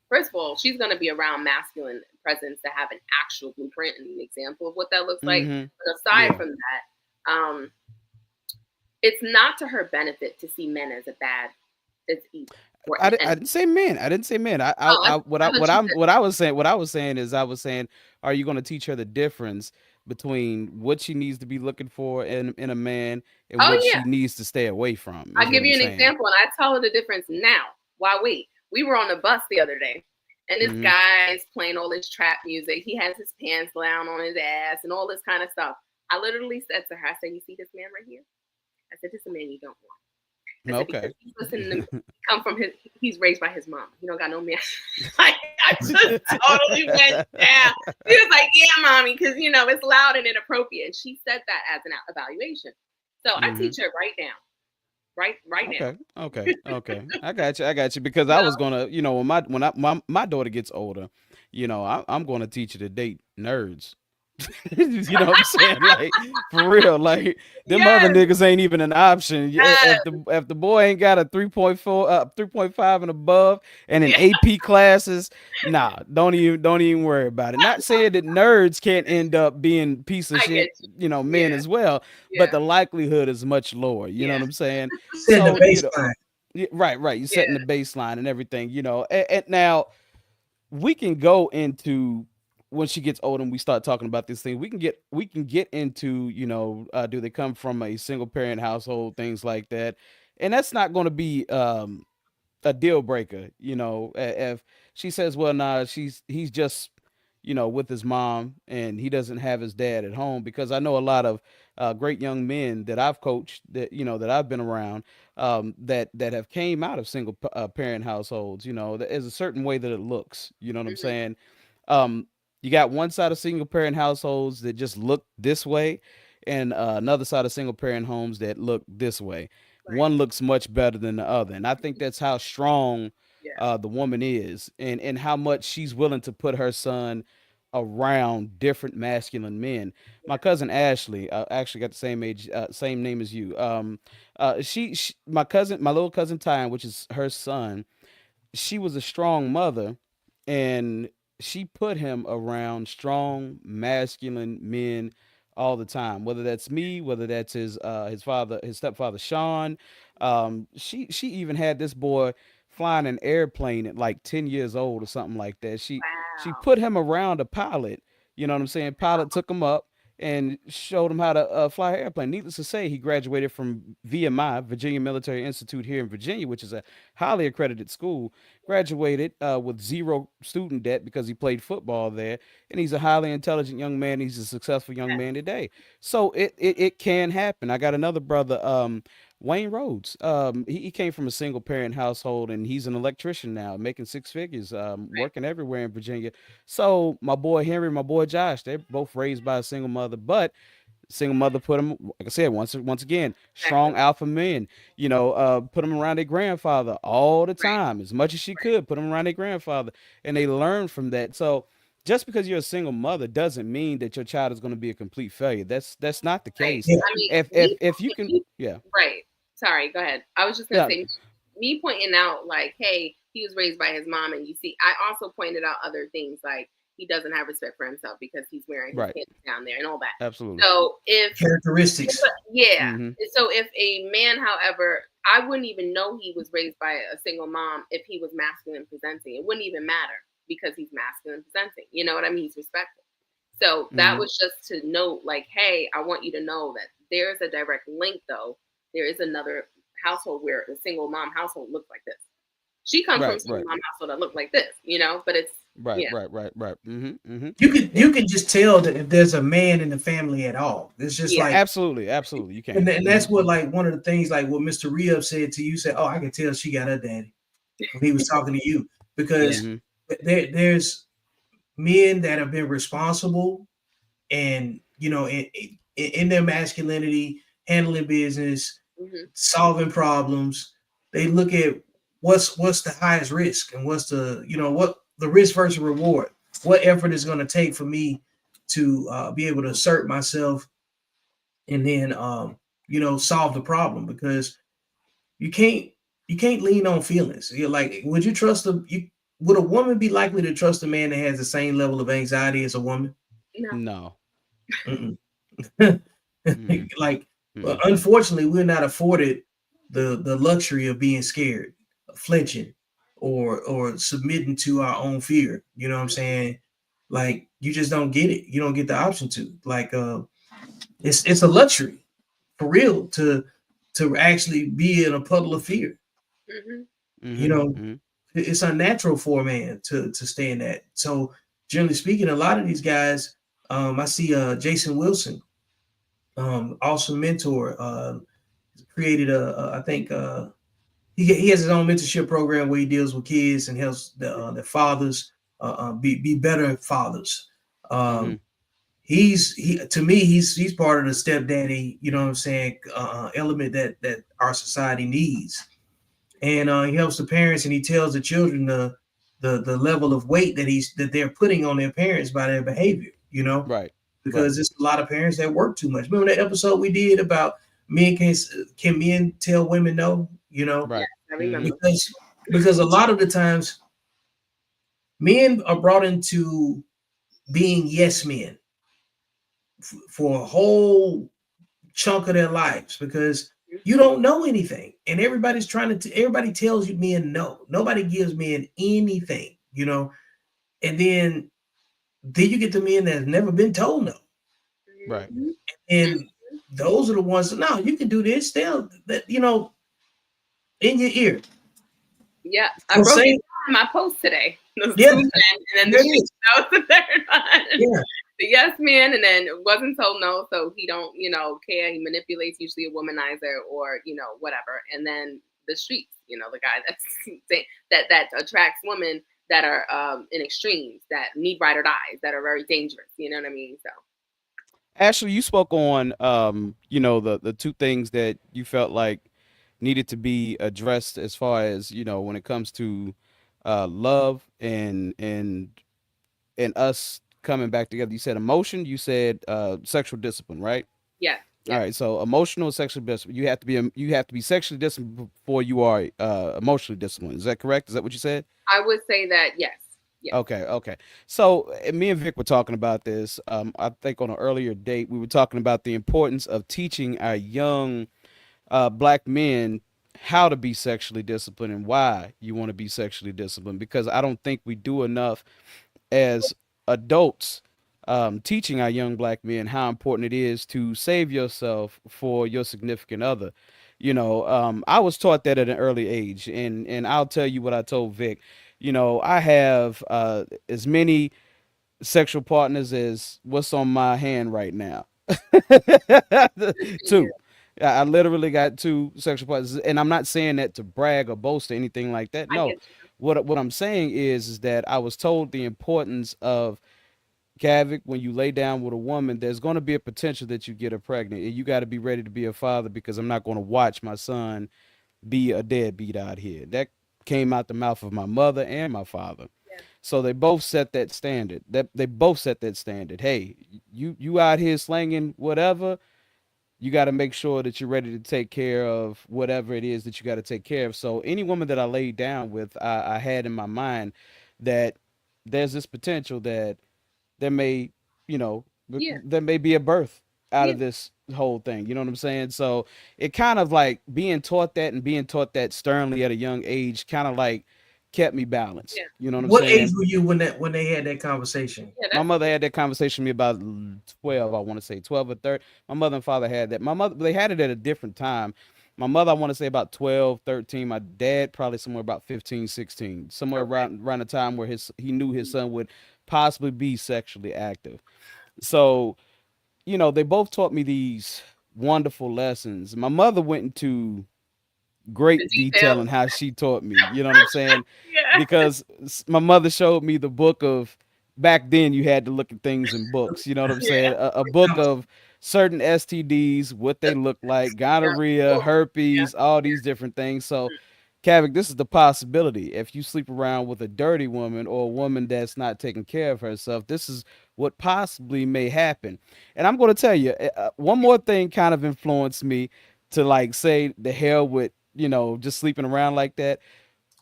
Speaker 2: first of all, she's going to be around masculine presence to have an actual blueprint and an example of what that looks like.
Speaker 3: Mm-hmm.
Speaker 2: But aside
Speaker 3: Yeah.
Speaker 2: from that, it's not to her benefit to see men as evil. Or
Speaker 3: I didn't say men. I didn't say men.
Speaker 2: Oh, I thought you said.
Speaker 3: What I was saying is I was saying, are you going to teach her the difference between what she needs to be looking for in a man and
Speaker 2: Oh
Speaker 3: what
Speaker 2: yeah,
Speaker 3: she needs to stay away from?
Speaker 2: I'll
Speaker 3: Is what
Speaker 2: give
Speaker 3: I'm
Speaker 2: you an
Speaker 3: saying.
Speaker 2: example, and I tell her the difference now. Why wait? We were on the bus the other day, and this
Speaker 3: Mhm.
Speaker 2: guy's playing all this trap music. He has his pants down on his ass and all this kind of stuff. I literally said to her, I said, "You see this man right here?" I said, "This is a man you don't want." I said,
Speaker 3: Okay.
Speaker 2: because he's listening to he's raised by his mom. He don't got no man. Like, I just totally went down. She was like, yeah, mommy, because, it's loud and inappropriate. And she said that as an evaluation. So I teach her right now. Right now.
Speaker 3: Okay. I got you because I was gonna, when my daughter gets older, I'm gonna teach her to date nerds. You know what I'm saying? Like, for real, like them other
Speaker 2: Yes.
Speaker 3: niggas ain't even an option.
Speaker 2: Yes.
Speaker 3: If the boy ain't got a 3.4, 3.5 and above, and in AP classes, nah, don't even worry about it. Not saying that nerds can't end up being piece of
Speaker 2: I
Speaker 3: shit,
Speaker 2: get you.
Speaker 3: men
Speaker 2: Yeah.
Speaker 3: as well,
Speaker 2: Yeah.
Speaker 3: but the likelihood is much lower. You know
Speaker 2: Yeah.
Speaker 3: what I'm saying?
Speaker 1: Set the
Speaker 3: So,
Speaker 1: baseline.
Speaker 3: right. You're setting
Speaker 2: Yeah.
Speaker 3: the baseline and everything. And now we can go into when she gets older and we start talking about this thing. We can get into do they come from a single parent household, things like that, and that's not going to be a deal breaker. If she says, well, nah, he's just with his mom and he doesn't have his dad at home, because I know a lot of great young men that I've coached, that that I've been around, that have came out of single parent households. There's a certain way that it looks. You know what I'm
Speaker 2: Mhm.
Speaker 3: saying? um you got one side of single parent households that just look this way, and another side of single parent homes that look this way.
Speaker 2: Right.
Speaker 3: One looks much better than the other, and I think that's how strong
Speaker 2: Yeah.
Speaker 3: the woman is, and how much she's willing to put her son around different masculine men. My cousin Ashley, actually got the same name as you. My little cousin Ty, which is her son, she was a strong mother, and she put him around strong masculine men all the time, whether that's me, whether that's his stepfather Sean. She even had this boy flying an airplane at like 10 years old or something like that. She
Speaker 2: Wow.
Speaker 3: put him around a pilot. You know what I'm saying? Pilot took him up and showed him how to fly an airplane. Needless to say, he graduated from VMI, Virginia Military Institute, here in Virginia, which is a highly accredited school. Graduated with zero student debt because he played football there, and he's a highly intelligent young man. He's a successful young man today. So it can happen. I got another brother, Wayne Rhodes. He came from a single parent household, and he's an electrician now, making six figures, working everywhere in Virginia. So my boy Henry, my boy Josh, they're both raised by a single mother, but single mother put them, like I said, once again, strong
Speaker 2: Exactly.
Speaker 3: alpha men. Put them around their grandfather all the
Speaker 2: Right.
Speaker 3: time, as much as she could. Put them around their grandfather, and they learn from that. So just because you're a single mother doesn't mean that your child is going to be a complete failure. That's not the
Speaker 2: Right.
Speaker 3: case.
Speaker 1: Yeah.
Speaker 2: I mean,
Speaker 3: If you can, yeah,
Speaker 2: right. Sorry, go ahead. I was just gonna
Speaker 3: yeah,
Speaker 2: say, me pointing out like, hey, he was raised by his mom, and you see, I also pointed out other things like he doesn't have respect for himself because he's wearing his
Speaker 3: right,
Speaker 2: pants down there and all that.
Speaker 3: absolutely.
Speaker 2: So if
Speaker 1: Characteristics.
Speaker 2: yeah,
Speaker 3: Hmm.
Speaker 2: so if a man, however, I wouldn't even know he was raised by a single mom if he was masculine presenting. It wouldn't even matter because he's masculine presenting. You know what I mean? He's respectful. So that
Speaker 3: Hmm.
Speaker 2: was just to note, like, hey, I want you to know that there's a direct link, though. There is another household where a single mom household looks like this. She comes from a
Speaker 3: Right,
Speaker 2: single
Speaker 3: right,
Speaker 2: mom household that look like this, but it's,
Speaker 3: right,
Speaker 2: yeah,
Speaker 3: right. Hmm.
Speaker 1: You can just tell that if there's a man in the family at all. It's just
Speaker 2: yeah,
Speaker 1: like,
Speaker 3: Absolutely, you can.
Speaker 1: and that's what, like, one of the things, like what Mr. Rehab said to you, said, "Oh, I can tell she got her daddy," when he was talking to you,
Speaker 2: yeah,
Speaker 1: because
Speaker 3: Hmm.
Speaker 1: there's men that have been responsible, and in their masculinity, handling business,
Speaker 2: hmm,
Speaker 1: solving problems. They look at what's the highest risk, and what's what the risk versus reward. What effort is going to take for me to be able to assert myself, and then solve the problem, because you can't lean on feelings. You're like, would a woman be likely to trust a man that has the same level of anxiety as a woman?
Speaker 2: No.
Speaker 3: No.
Speaker 1: Like,
Speaker 3: Mm-mm.
Speaker 1: unfortunately, we're not afforded the luxury of being scared, flinching, or submitting to our own fear. You know what I'm saying? Like, you just don't get it. You don't get the option to. Like, it's a luxury for real to actually be in a puddle of fear.
Speaker 2: Mm-hmm.
Speaker 1: It's unnatural for a man to stay in that. So generally speaking, a lot of these guys, I see Jason Wilson, awesome mentor, created I think he has his own mentorship program where he deals with kids and helps the fathers be better fathers. To me, he's part of the stepdaddy, you know what I'm saying, element that our society needs. And he helps the parents, and he tells the children the level of weight that they're putting on their parents by their behavior,
Speaker 3: Right.
Speaker 1: because there's a lot of parents that work too much. Remember that episode we did about men can men tell women no?
Speaker 3: Right.
Speaker 2: I remember.
Speaker 1: Because a lot of the times men are brought into being yes men for a whole chunk of their lives, because you don't know anything, and everybody's everybody tells you men no. Nobody gives men anything, and then you get the men that have never been told no.
Speaker 3: Right.
Speaker 1: And those are the ones that, no, you can do this. They'll, in your ear.
Speaker 2: Yeah, I wrote it down in my post today.
Speaker 1: Yeah,
Speaker 2: and then that was the third one.
Speaker 1: Yeah.
Speaker 2: The yes man, and then wasn't told no, so he don't, care. He manipulates, usually a womanizer or whatever. And then the streets, the guy that attracts women that are in extremes, that need ride or dies, that are very dangerous. You know what I mean? So.
Speaker 3: Ashley, you spoke on the two things that you felt like needed to be addressed as far as when it comes to love and us coming back together. You said emotion, you said sexual discipline, right?
Speaker 2: Yeah.
Speaker 3: All right, so emotional sexual discipline, you have to be sexually disciplined before you are emotionally disciplined. Is that correct? Is that what you said?
Speaker 2: I would say that yes.
Speaker 3: Okay. So me and Vic were talking about this. I think on an earlier date we were talking about the importance of teaching our young black men how to be sexually disciplined and why you want to be sexually disciplined, because I don't think we do enough as adults teaching our young black men how important it is to save yourself for your significant other. I was taught that at an early age, and I'll tell you what I told Vic. I have as many sexual partners as what's on my hand right now. Two. I literally got two sexual partners, and I'm not saying that to brag or boast or anything like that. No, what I'm saying is that I was told the importance of, Kavik, when you lay down with a woman, there's going to be a potential that you get her pregnant, and you got to be ready to be a father, because I'm not going to watch my son be a deadbeat out here. That came out the mouth of my mother and my father.
Speaker 2: Yeah.
Speaker 3: So they both set that standard. They both set that standard. Hey, you out here slanging whatever, you got to make sure that you're ready to take care of whatever it is that you got to take care of. So any woman that I laid down with, I had in my mind that there's this potential that there may, there may be a birth out of this whole thing. You know what I'm saying? So it kind of like being taught that, and being taught that sternly at a young age kind of like kept me balanced.
Speaker 2: Yeah.
Speaker 3: You know what I'm
Speaker 1: What
Speaker 3: saying?
Speaker 1: age were you when they had that conversation?
Speaker 3: My mother had that conversation with me about 12, I want to say 12 or 13. My mother and father had that. My mother, they had it at a different time. My mother, I want to say about 12, 13. My dad probably somewhere about 15, 16. Somewhere around the time where he knew his son would possibly be sexually active. So, they both taught me these wonderful lessons. My mother went into great detail in how she taught me. You know what I'm saying?
Speaker 2: Yeah.
Speaker 3: Because my mother showed me the book of, back then you had to look at things in books. You know what I'm saying? A book of certain STDs, what they look like, gonorrhea, herpes, all these different things. So Kavik, this is the possibility. If you sleep around with a dirty woman or a woman that's not taking care of herself, this is what possibly may happen. And I'm going to tell you, one more thing kind of influenced me to like say the hell with, just sleeping around like that.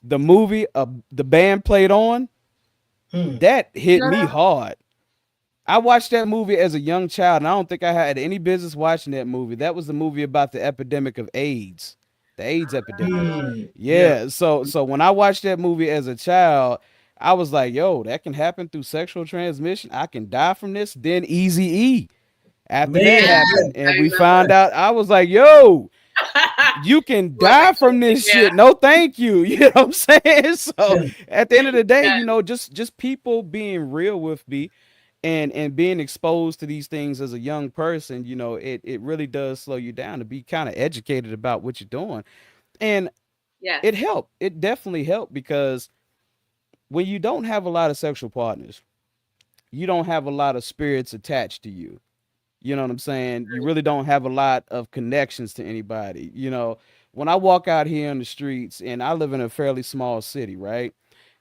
Speaker 3: The movie, the band played on, that hit me hard. I watched that movie as a young child, and I don't think I had any business watching that movie. That was the movie about the epidemic of AIDS, the AIDS epidemic. Yeah. So when I watched that movie as a child, I was like, yo, that can happen through sexual transmission. I can die from this. Then Easy E. After that happened, and we found out, I was like, yo, you can die from this shit. No, thank you. You know what I'm saying? So at the end of the day, just people being real with me and being exposed to these things as a young person, it really does slow you down to be kind of educated about what you're doing. And it helped. It definitely helped, because when you don't have a lot of sexual partners, you don't have a lot of spirits attached to you. You know what I'm saying? You really don't have a lot of connections to anybody. When I walk out here in the streets, and I live in a fairly small city, right?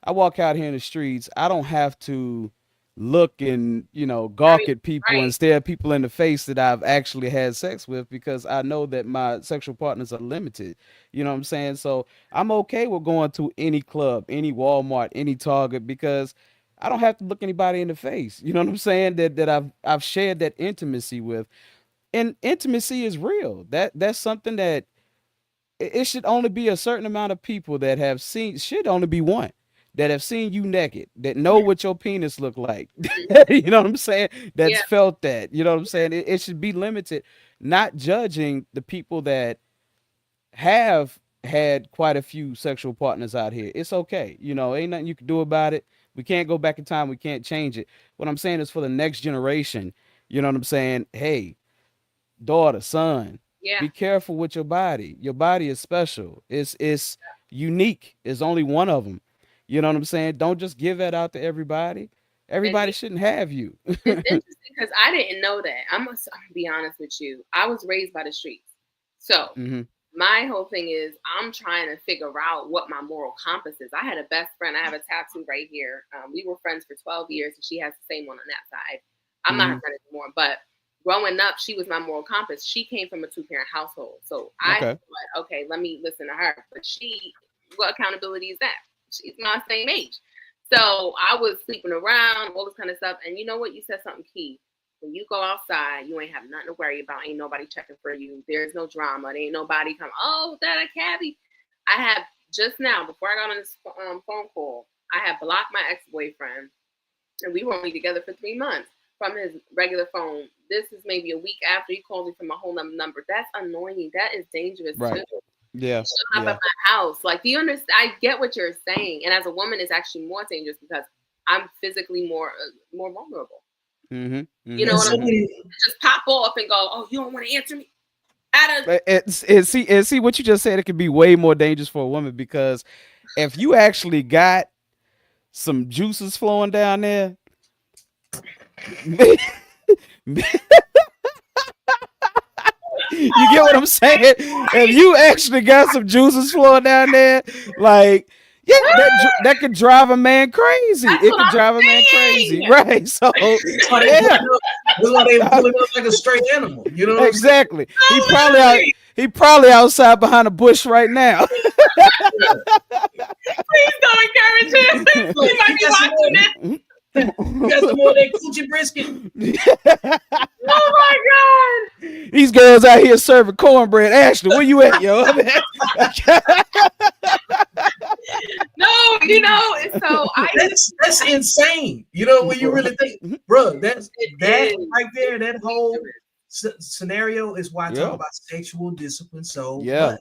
Speaker 3: I walk out here in the streets, I don't have to look and, gawk at people and stare people in the face that I've actually had sex with, because I know that my sexual partners are limited. You know what I'm saying? So I'm okay with going to any club, any Walmart, any Target, because I don't have to look anybody in the face. You know what I'm saying? That I've shared that intimacy with. And intimacy is real. That's something that it should only be a certain amount of people that have seen, should only be one, that have seen you naked, that know what your penis look like. You know what I'm saying? That's felt that. You know what I'm saying? It should be limited, not judging the people that have had quite a few sexual partners out here. It's okay. Ain't nothing you can do about it. We can't go back in time. We can't change it. What I'm saying is, for the next generation, you know what I'm saying? Hey, daughter, son, be careful with your body. Your body is special. It's unique. It's only one of them. You know what I'm saying? Don't just give that out to everybody. Everybody shouldn't have you.
Speaker 2: It's interesting because I didn't know that. I'm gonna be honest with you. I was raised by the streets. So my whole thing is I'm trying to figure out what my moral compass is. I had a best friend. I have a tattoo right here. We were friends for 12 years, and she has the same one on that side. I'm not her friend anymore, but growing up, she was my moral compass. She came from a 2-parent household. So I thought, okay, let me listen to her. But what accountability is that? She's my same age. So I was sleeping around, all this kind of stuff. And you know what? You said something key. When you go outside, you ain't have nothing to worry about. Ain't nobody checking for you. There's no drama. There ain't nobody come, oh, that a cabbie. I have just now, before I got on this phone call, I had blocked my ex-boyfriend. And we were only together for 3 months from his regular phone. This is maybe a week after he called me from a whole number. That's annoying. That is dangerous too.
Speaker 3: Yeah.
Speaker 2: Showing up at my house. Like, do you understand? I get what you're saying. And as a woman, it's actually more dangerous because I'm physically more vulnerable. You know what I mean? Just pop off and go, oh, you don't want to answer me?
Speaker 3: And see what you just said, it could be way more dangerous for a woman, because if you actually got some juices flowing down there, you get what I'm saying? If you actually got some juices flowing down there, like, yeah, that could drive a man crazy. It could drive a man crazy, right? So
Speaker 1: that's why they pull him up like a straight animal. You know
Speaker 3: exactly. He probably outside behind a bush right now.
Speaker 2: Please don't encourage him. He might be watching it.
Speaker 1: You got some more of that coochie brisket.
Speaker 2: Oh my God!
Speaker 3: These girls out here serving cornbread. Ashley, where you at, yo?
Speaker 2: No, so
Speaker 1: that's insane. When you really think, bro, that right there, that whole scenario is why I talk about sexual discipline. So
Speaker 3: yeah,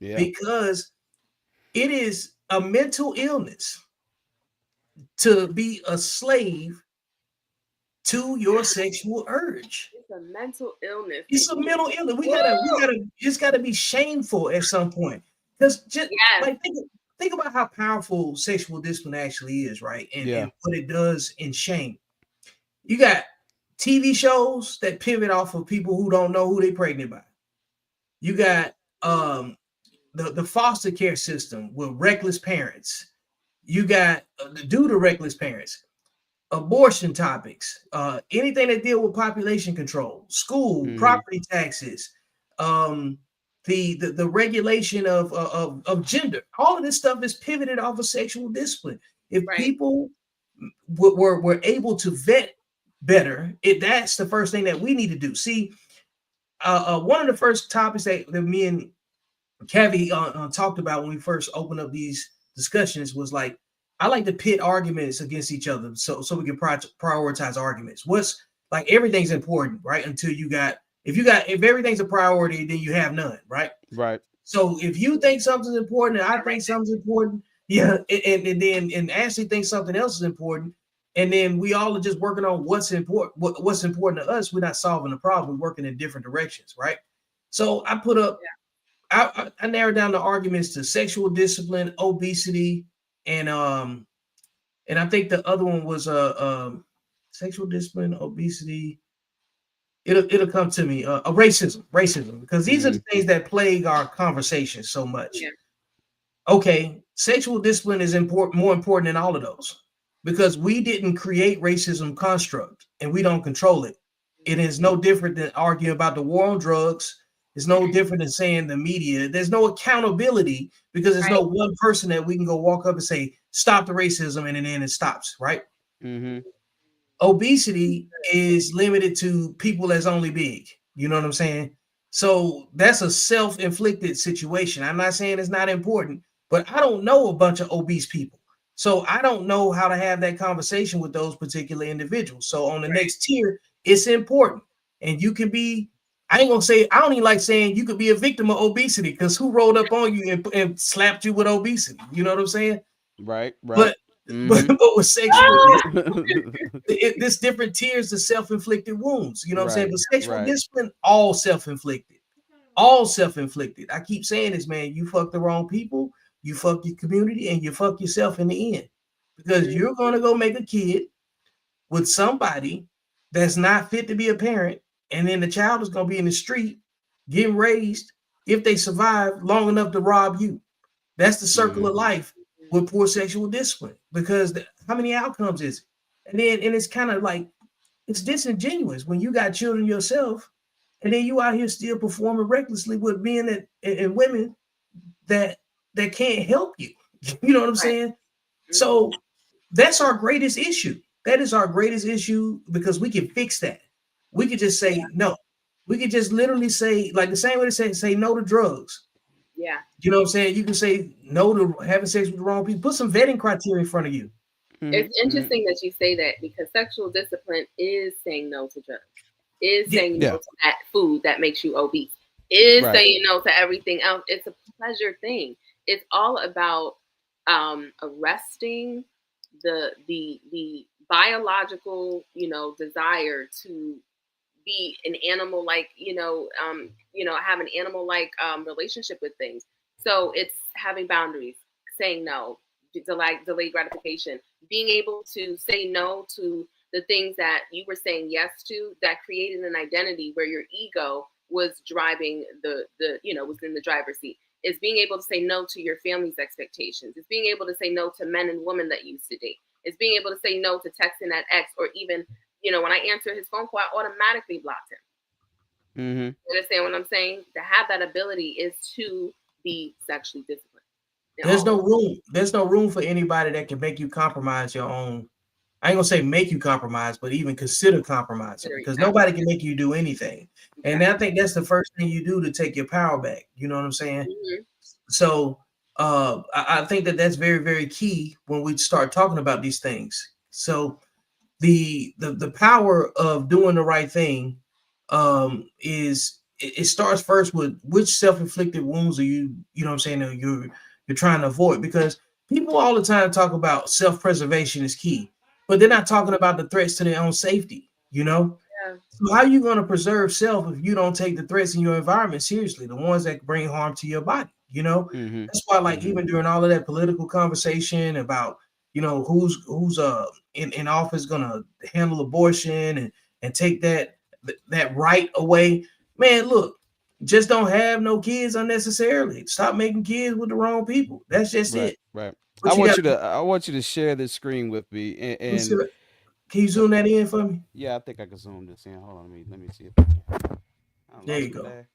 Speaker 1: because it is a mental illness to be a slave to your sexual urge.
Speaker 2: It's a mental illness.
Speaker 1: It's a mental illness. We gotta. It's gotta be shameful at some point. Because just like think about how powerful sexual discipline actually is, right? And what it does in shame. You got TV shows that pivot off of people who don't know who they pregnant by. You got the foster care system with reckless parents. You got due to reckless parents, abortion topics, anything that deal with population control, school, property taxes, the regulation of gender. All of this stuff is pivoted off of sexual discipline. If people were able to vet better, that's the first thing that we need to do. See, one of the first topics that me and Cavi talked about when we first opened up these discussions was like, I like to pit arguments against each other so we can prioritize arguments. What's like everything's important, right? Until if everything's a priority, then you have none, right?
Speaker 3: Right.
Speaker 1: So if you think something's important and I think something's important, yeah, and Ashley thinks something else is important, and then we all are just working on what's important to us, we're not solving the problem. We're working in different directions, right? So I put up, I narrowed down the arguments to sexual discipline, obesity, and I think the other one was sexual discipline, obesity. It'll come to me. Racism, because these are the things that plague our conversation so much. Yeah. Okay, sexual discipline is more important than all of those, because we didn't create racism construct and we don't control it. It is no different than arguing about the war on drugs. It's no different than saying the media. There's no accountability because there's no one person that we can go walk up and say, stop the racism, and then it stops, right? Obesity is limited to people that's only big. You know what I'm saying? So that's a self-inflicted situation. I'm not saying it's not important, but I don't know a bunch of obese people. So I don't know how to have that conversation with those particular individuals. So on the next tier, it's important. And you can be, I don't even like saying you could be a victim of obesity, because who rolled up on you and slapped you with obesity? You know what I'm saying?
Speaker 3: Right.
Speaker 1: But with sexual, this different tiers of self-inflicted wounds. You know what I'm saying? But sexual discipline, all self-inflicted. All self-inflicted. I keep saying this, man. You fuck the wrong people, you fuck your community, and you fuck yourself in the end. Because you're going to go make a kid with somebody that's not fit to be a parent, and then the child is going to be in the street getting raised, if they survive long enough to rob you. That's the circle of life with poor sexual discipline, because how many outcomes is it? And it's kind of like, it's disingenuous when you got children yourself, and then you out here still performing recklessly with men and women that can't help you. You know what I'm saying? So that's our greatest issue. That is our greatest issue, because we can fix that. We could just say no. We could just literally say, like the same way they say no to drugs.
Speaker 2: Yeah.
Speaker 1: You know what I'm saying? You can say no to having sex with the wrong people. Put some vetting criteria in front of you.
Speaker 2: It's interesting that you say that, because sexual discipline is saying no to drugs, is saying no to that food that makes you obese, is saying no to everything else. It's a pleasure thing. It's all about arresting the biological, desire to be an animal, like, have an animal like relationship with things. So it's having boundaries, saying no, delayed gratification, being able to say no to the things that you were saying yes to, that created an identity where your ego was driving was in the driver's seat. It's being able to say no to your family's expectations. It's being able to say no to men and women that you used to date. It's being able to say no to texting that ex, or even, when I answer his phone call, I automatically blocked him. You understand what I'm saying? To have that ability is to be sexually disciplined.
Speaker 1: There's no room for anybody that can make you compromise your own. I ain't gonna say make you compromise, but even consider compromising, because nobody can make you do anything. And I think that's the first thing you do to take your power back. You know what I'm saying? So I think that that's very, very key when we start talking about these things. So the power of doing the right thing is, it starts first with which self-inflicted wounds are you know what I'm saying, you're trying to avoid, because people all the time talk about self-preservation is key, but they're not talking about the threats to their own safety. So how are you going to preserve self if you don't take the threats in your environment seriously, the ones that bring harm to your body? That's why, like, even during all of that political conversation about who's in office gonna handle abortion and take that right away, man, look, just don't have no kids unnecessarily. Stop making kids with the wrong people. That's just
Speaker 3: Right,
Speaker 1: it.
Speaker 3: right.
Speaker 1: But
Speaker 3: I want you to share this screen with me,
Speaker 1: let me see
Speaker 3: and
Speaker 1: can you zoom that in for me?
Speaker 3: yeah, I think I can zoom this in. Hold on, let me see if I can. I
Speaker 1: There
Speaker 3: lost
Speaker 1: you
Speaker 3: my
Speaker 1: go.
Speaker 3: bag.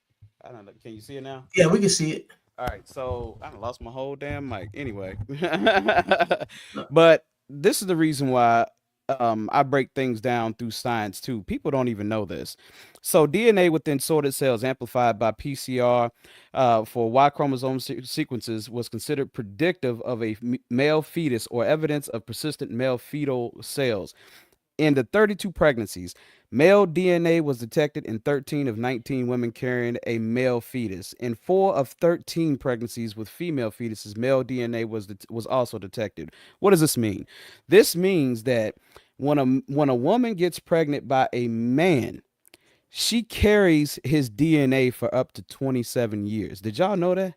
Speaker 3: I don't know. Can you see it now?
Speaker 1: Yeah, we can see it.
Speaker 3: All right, so I done lost my whole damn mic. Anyway, but this is the reason why I break things down through science too. People don't even know this. So DNA within sorted cells amplified by PCR for Y chromosome sequences was considered predictive of a male fetus or evidence of persistent male fetal cells. In the 32 pregnancies, male DNA was detected in 13 of 19 women carrying a male fetus. In 4 of 13 pregnancies with female fetuses, male DNA was also detected. What does this mean? This means that when a woman gets pregnant by a man, she carries his DNA for up to 27 years. Did y'all know that?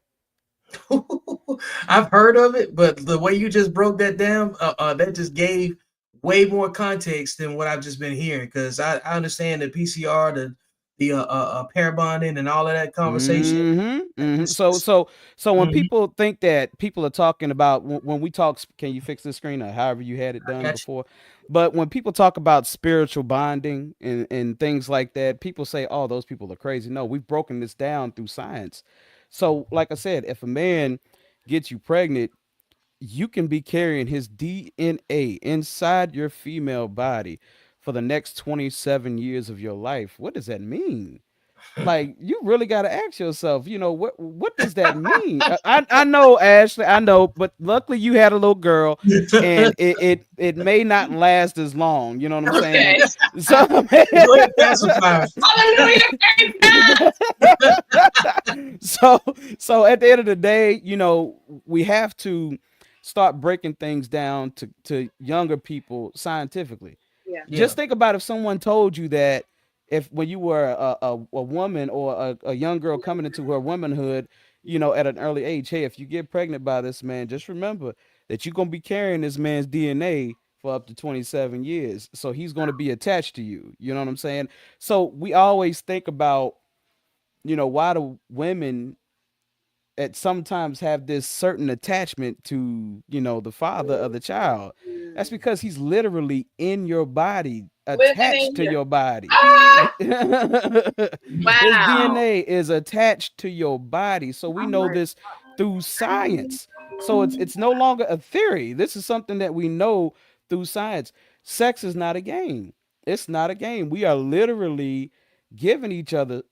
Speaker 1: I've heard of it, but the way you just broke that down, that just gave way more context than what I've just been hearing. Because I understand the PCR, the pair bonding, and all of that conversation.
Speaker 3: So when
Speaker 1: Mhm.
Speaker 3: people think that people are talking about when we talk, can you fix the screen or however you had it
Speaker 1: I
Speaker 3: done
Speaker 1: got
Speaker 3: before? But when people talk about spiritual bonding and things like that, people say, "Oh, those people are crazy." No, we've broken this down through science. So, like I said, if a man gets you pregnant, you can be carrying his DNA inside your female body for the next 27 years of your life. What does that mean? Like, you really got to ask yourself, what does that mean? I know, Ashley, I know, but luckily you had a little girl,
Speaker 1: you.
Speaker 3: and it may not last as long. You know what I'm saying?
Speaker 2: Okay.
Speaker 3: So
Speaker 1: Go ahead, pacify.
Speaker 2: Hallelujah.
Speaker 3: so at the end of the day, we have to start breaking things down to younger people scientifically.
Speaker 2: Yeah.
Speaker 1: Yeah,
Speaker 3: Just think about if someone told you that, if when you were a woman or a young girl coming into her womanhood, at an early age, hey, if you get pregnant by this man, just remember that you're going to be carrying this man's DNA for up to 27 years. So he's going to be attached to you. You know what I'm saying? So we always think about, why do women at sometimes have this certain attachment to, the father of the child? That's because he's literally in your body,
Speaker 2: Living
Speaker 3: attached
Speaker 2: in
Speaker 3: to
Speaker 2: you.
Speaker 3: your body.
Speaker 2: Ah!
Speaker 3: His
Speaker 2: Wow.
Speaker 3: DNA is attached to your body. So we
Speaker 2: Oh
Speaker 3: know
Speaker 2: my
Speaker 3: this through science. So it's no longer a theory. This is something that we know through science. Sex is not a game. It's not a game. We are literally giving each other,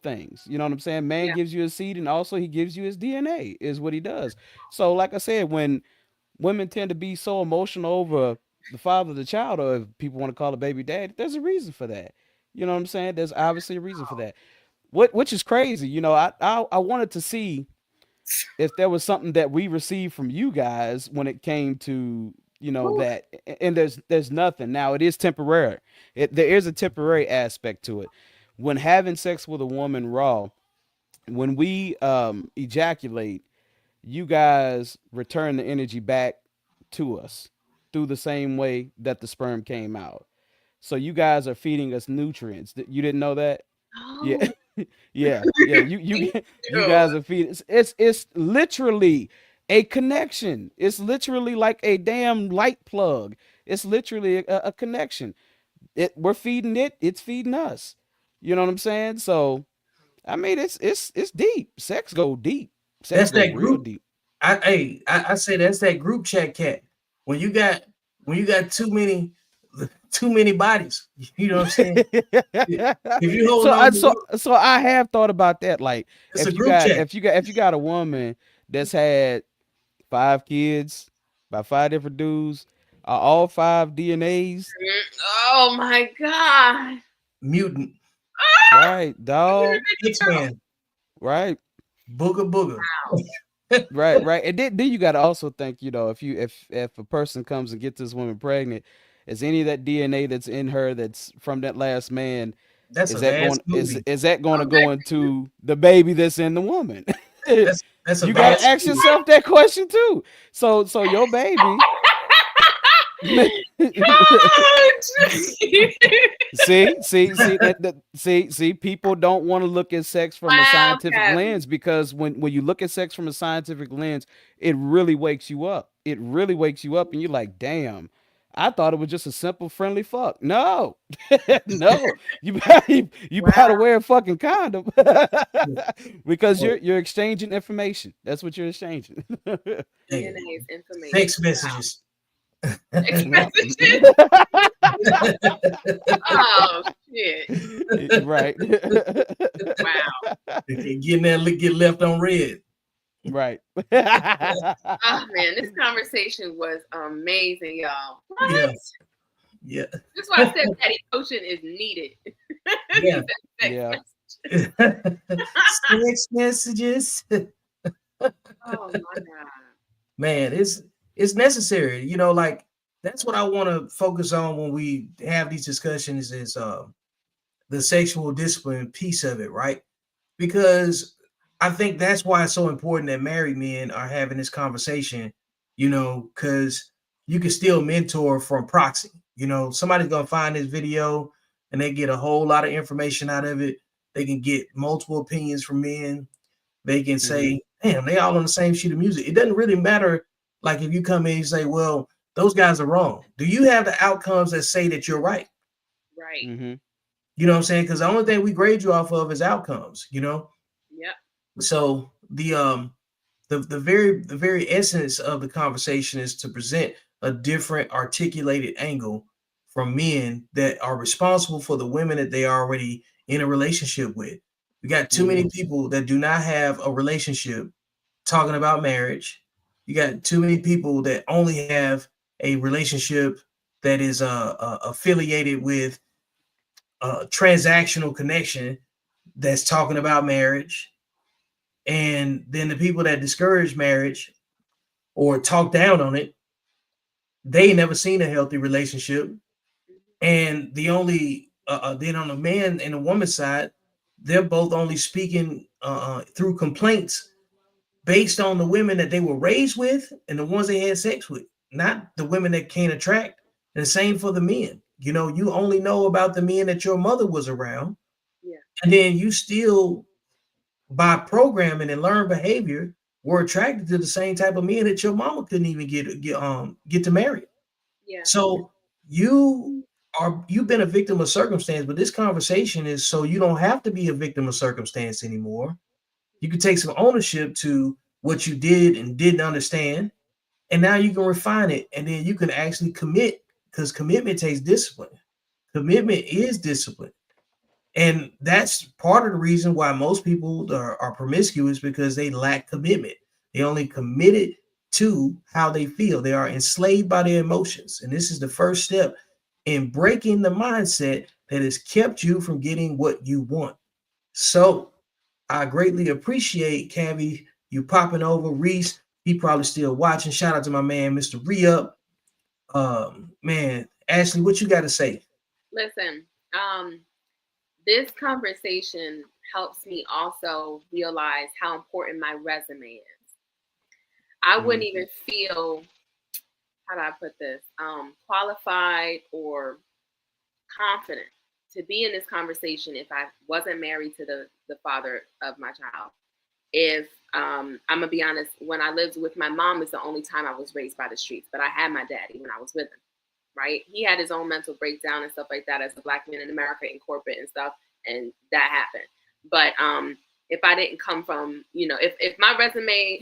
Speaker 3: things. You know what I'm saying? Man
Speaker 2: Yeah.
Speaker 3: gives you a seed, and also he gives you his DNA, is what he does. So, like I said, when women tend to be so emotional over the father of the child, or if people want to call a baby dad, there's a reason for that. You know what I'm saying? There's obviously a reason for that. Which is crazy. I wanted to see if there was something that we received from you guys when it came to,
Speaker 2: Whew.
Speaker 3: that, and there's nothing. Now it is temporary. There is a temporary aspect to it. When having sex with a woman raw, when we ejaculate, you guys return the energy back to us through the same way that the sperm came out. So you guys are feeding us nutrients. You didn't know that? Yeah.
Speaker 2: Oh,
Speaker 3: Yeah. You guys are feeding. It's literally a connection. It's literally like a damn light plug. It's literally a connection. We're feeding it. It's feeding us. You know what I'm saying? So I mean, it's deep. Sex go deep. Sex
Speaker 1: that's
Speaker 3: go
Speaker 1: that
Speaker 3: real
Speaker 1: group.
Speaker 3: deep.
Speaker 1: I say that's that group chat cat. When you got too many bodies, you know what I'm saying? If you hold
Speaker 3: so
Speaker 1: on
Speaker 3: I
Speaker 1: to
Speaker 3: so
Speaker 1: one,
Speaker 3: so I have thought about that. Like,
Speaker 1: it's a group chat.
Speaker 3: if you got a woman that's had 5 kids by 5 different dudes, are all 5 DNAs
Speaker 2: oh my God.
Speaker 1: Mutant,
Speaker 3: right, dog?
Speaker 1: X-Man,
Speaker 3: Right,
Speaker 1: Booger Booger.
Speaker 3: right. And then you got to also think, if a person comes and gets this woman pregnant, is any of that DNA that's in her that's from that last man,
Speaker 1: That's
Speaker 3: is
Speaker 1: a
Speaker 3: that
Speaker 1: bad
Speaker 3: going
Speaker 1: smoothie.
Speaker 3: is that going to go into the baby that's in the woman?
Speaker 1: That's a
Speaker 3: You got
Speaker 1: bad
Speaker 3: to ask
Speaker 1: smoothie.
Speaker 3: yourself that question too. So your baby See, people don't want to look at sex from a
Speaker 2: Wow,
Speaker 3: scientific
Speaker 2: Kevin.
Speaker 3: lens, because when you look at sex from a scientific lens, it really wakes you up. It really wakes you up, and you're like, damn, I thought it was just a simple friendly fuck. No, no, you better
Speaker 2: Wow.
Speaker 3: wear a fucking condom because
Speaker 1: Well,
Speaker 3: you're exchanging information. That's what you're exchanging.
Speaker 1: hey,
Speaker 2: DNA is information.
Speaker 1: text messages.
Speaker 2: Text messages. Oh shit!
Speaker 3: Right.
Speaker 2: Wow.
Speaker 1: Getting that get left on red.
Speaker 3: Right.
Speaker 2: Oh man, this conversation was amazing, y'all. What?
Speaker 1: Yeah. Yeah.
Speaker 2: That's why I said Patty coaching is needed.
Speaker 1: Yeah.
Speaker 3: Yeah.
Speaker 1: Text messages.
Speaker 2: Oh my god.
Speaker 1: Man, it's necessary. You know, like that's what I want to focus on when we have these discussions is the sexual discipline piece of it, right? Because I think that's why it's so important that married men are having this conversation, you know, because you can still mentor from proxy. You know, somebody's gonna find this video and they get a whole lot of information out of it. They can get multiple opinions from men. They can say, damn, they all on the same sheet of music. It doesn't really matter. Like if you come in and say, well, those guys are wrong. Do you have the outcomes that say that you're right?
Speaker 2: Right.
Speaker 3: Mm-hmm.
Speaker 1: You know what I'm saying? Because the only thing we grade you off of is outcomes, you know?
Speaker 2: Yep.
Speaker 1: So the very essence of the conversation is to present a different articulated angle from men that are responsible for the women that they are already in a relationship with. We got too many people that do not have a relationship talking about marriage. You got too many people that only have a relationship that is affiliated with a transactional connection that's talking about marriage. And then the people that discourage marriage or talk down on it, they never seen a healthy relationship. And the only then on the man and the woman side, they're both only speaking through complaints based on the women that they were raised with and the ones they had sex with, not the women that can't attract. And the same for the men. You know, you only know about the men that your mother was around.
Speaker 2: Yeah.
Speaker 1: And then you still, by programming and learned behavior, were attracted to the same type of men that your mama couldn't even get to marry.
Speaker 2: Yeah.
Speaker 1: So you've been a victim of circumstance, but this conversation is so you don't have to be a victim of circumstance anymore. You can take some ownership to what you did and didn't understand, and now you can refine it, and then you can actually commit, because commitment takes discipline. Commitment is discipline. And that's part of the reason why most people are promiscuous, because they lack commitment. They only committed to how they feel. They are enslaved by their emotions. And this is the first step in breaking the mindset that has kept you from getting what you want. So I greatly appreciate Cavi, you popping over. Reese, he probably still watching. Shout out to my man, Mr. Re-Up. Man, Ashley, what you got to say?
Speaker 2: Listen, this conversation helps me also realize how important my resume is. I wouldn't even feel, how do I put this, qualified or confident to be in this conversation if I wasn't married to the father of my child. If I'm gonna be honest, when I lived with my mom, it's the only time I was raised by the streets, but I had my daddy when I was with him. Right? He had his own mental breakdown and stuff like that as a Black man in America in corporate and stuff, and that happened. But if I didn't come from, if my resume,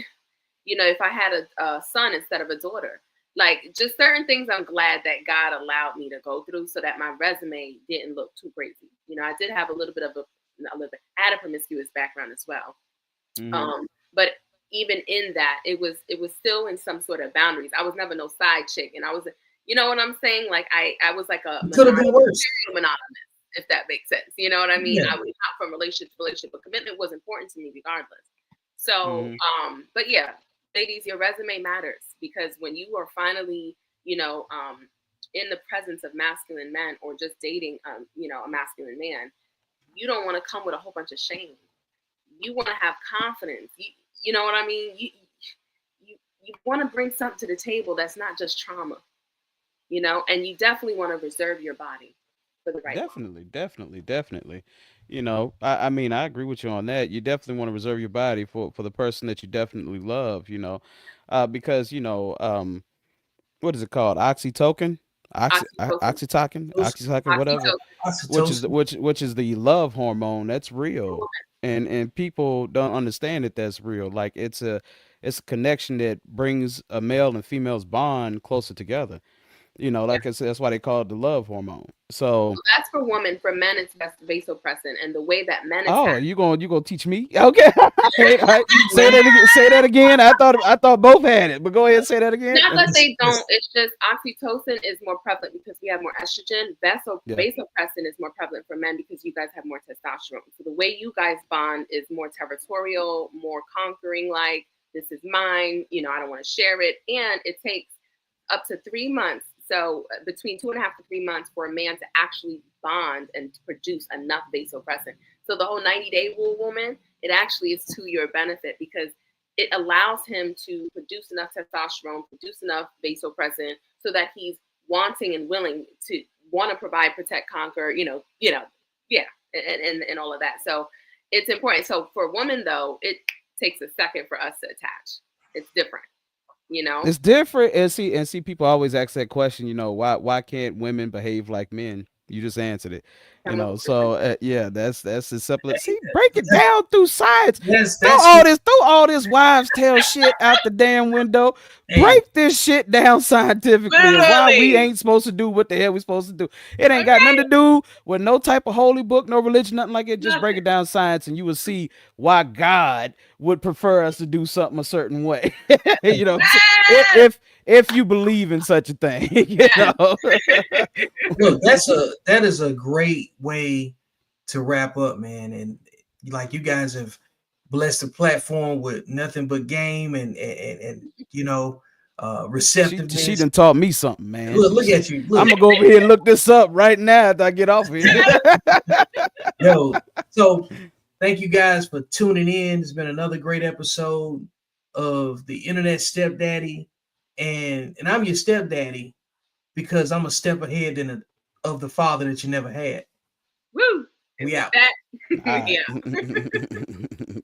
Speaker 2: if I had a son instead of a daughter, like just certain things, I'm glad that God allowed me to go through so that my resume didn't look too crazy. I did have a little bit of I had a promiscuous background as well. But even in that, it was still in some sort of boundaries. I was never no side chick, and I was, you know what I'm saying? Like I was like a
Speaker 1: could have been worse.
Speaker 2: Monogamous, if that makes sense. You know what I mean?
Speaker 1: Yeah.
Speaker 2: I was not from relationship to relationship, but commitment was important to me regardless. So, but yeah, ladies, your resume matters, because when you are finally, in the presence of masculine men or just dating, a masculine man, you don't want to come with a whole bunch of shame. You want to have confidence. You know what I mean? You want to bring something to the table that's not just trauma. you know, and you definitely want to reserve your body for the right woman.
Speaker 3: Definitely. You know, I mean, I agree with you on that. You definitely want to reserve your body for the person that you definitely love. You know, because you know, what is it called? Oxytocin,
Speaker 2: Oxytocin.
Speaker 3: oxytocin, whatever.
Speaker 2: Oxytocin.
Speaker 1: Oxytocin.
Speaker 3: Which is the love hormone. That's real, and people don't understand that that's real. Like it's a connection that brings a male and female's bond closer together. You know,
Speaker 2: Yeah.
Speaker 3: like I said, that's why they call it the love hormone. So,
Speaker 2: That's for women. For men, it's vasopressin, and the way that men
Speaker 3: oh,
Speaker 2: attack.
Speaker 3: you gonna teach me? Okay, all right. Say that again. Say that again. I thought both had it, but go ahead and say that again.
Speaker 2: Not that they don't. It's just oxytocin is more prevalent because we have more estrogen.
Speaker 3: Yeah.
Speaker 2: Vasopressin is more prevalent for men because you guys have more testosterone. So the way you guys bond is more territorial, more conquering. Like, this is mine. You know, I don't want to share it, and it takes up to 3 months. So between 2.5 to 3 months for a man to actually bond and to produce enough vasopressin. So the whole 90-day rule, woman, it actually is to your benefit because it allows him to produce enough testosterone, produce enough vasopressin, so that he's wanting and willing to want to provide, protect, conquer, yeah, and all of that. So it's important. So for women, though, it takes a second for us to attach. It's different. You know,
Speaker 3: It's different, and see, people always ask that question. You know, why can't women behave like men? You just answered it. You know, so yeah, that's as simple. See, break it down through science. Throw all this wives' tale shit out the damn window. Break this shit down scientifically. And why we ain't supposed to do what the hell we supposed to do. It ain't got nothing to do with no type of holy book, no religion, nothing like it. Just break it down science, and you will see why God would prefer us to do something a certain way. You know, if you believe in such a thing. You know.
Speaker 1: Look, that is a great way to wrap up, man. And like, you guys have blessed the platform with nothing but game and you know, receptiveness.
Speaker 3: She done taught me something, man.
Speaker 1: Look at you. Look.
Speaker 3: I'm gonna go over here and look this up right now after I get off here.
Speaker 1: Yo, so thank you guys for tuning in. It's been another great episode of the Internet Stepdaddy, and I'm your stepdaddy because I'm a step ahead of the father that you never had.
Speaker 2: Woo!
Speaker 1: We out.
Speaker 2: Yeah.
Speaker 3: Right.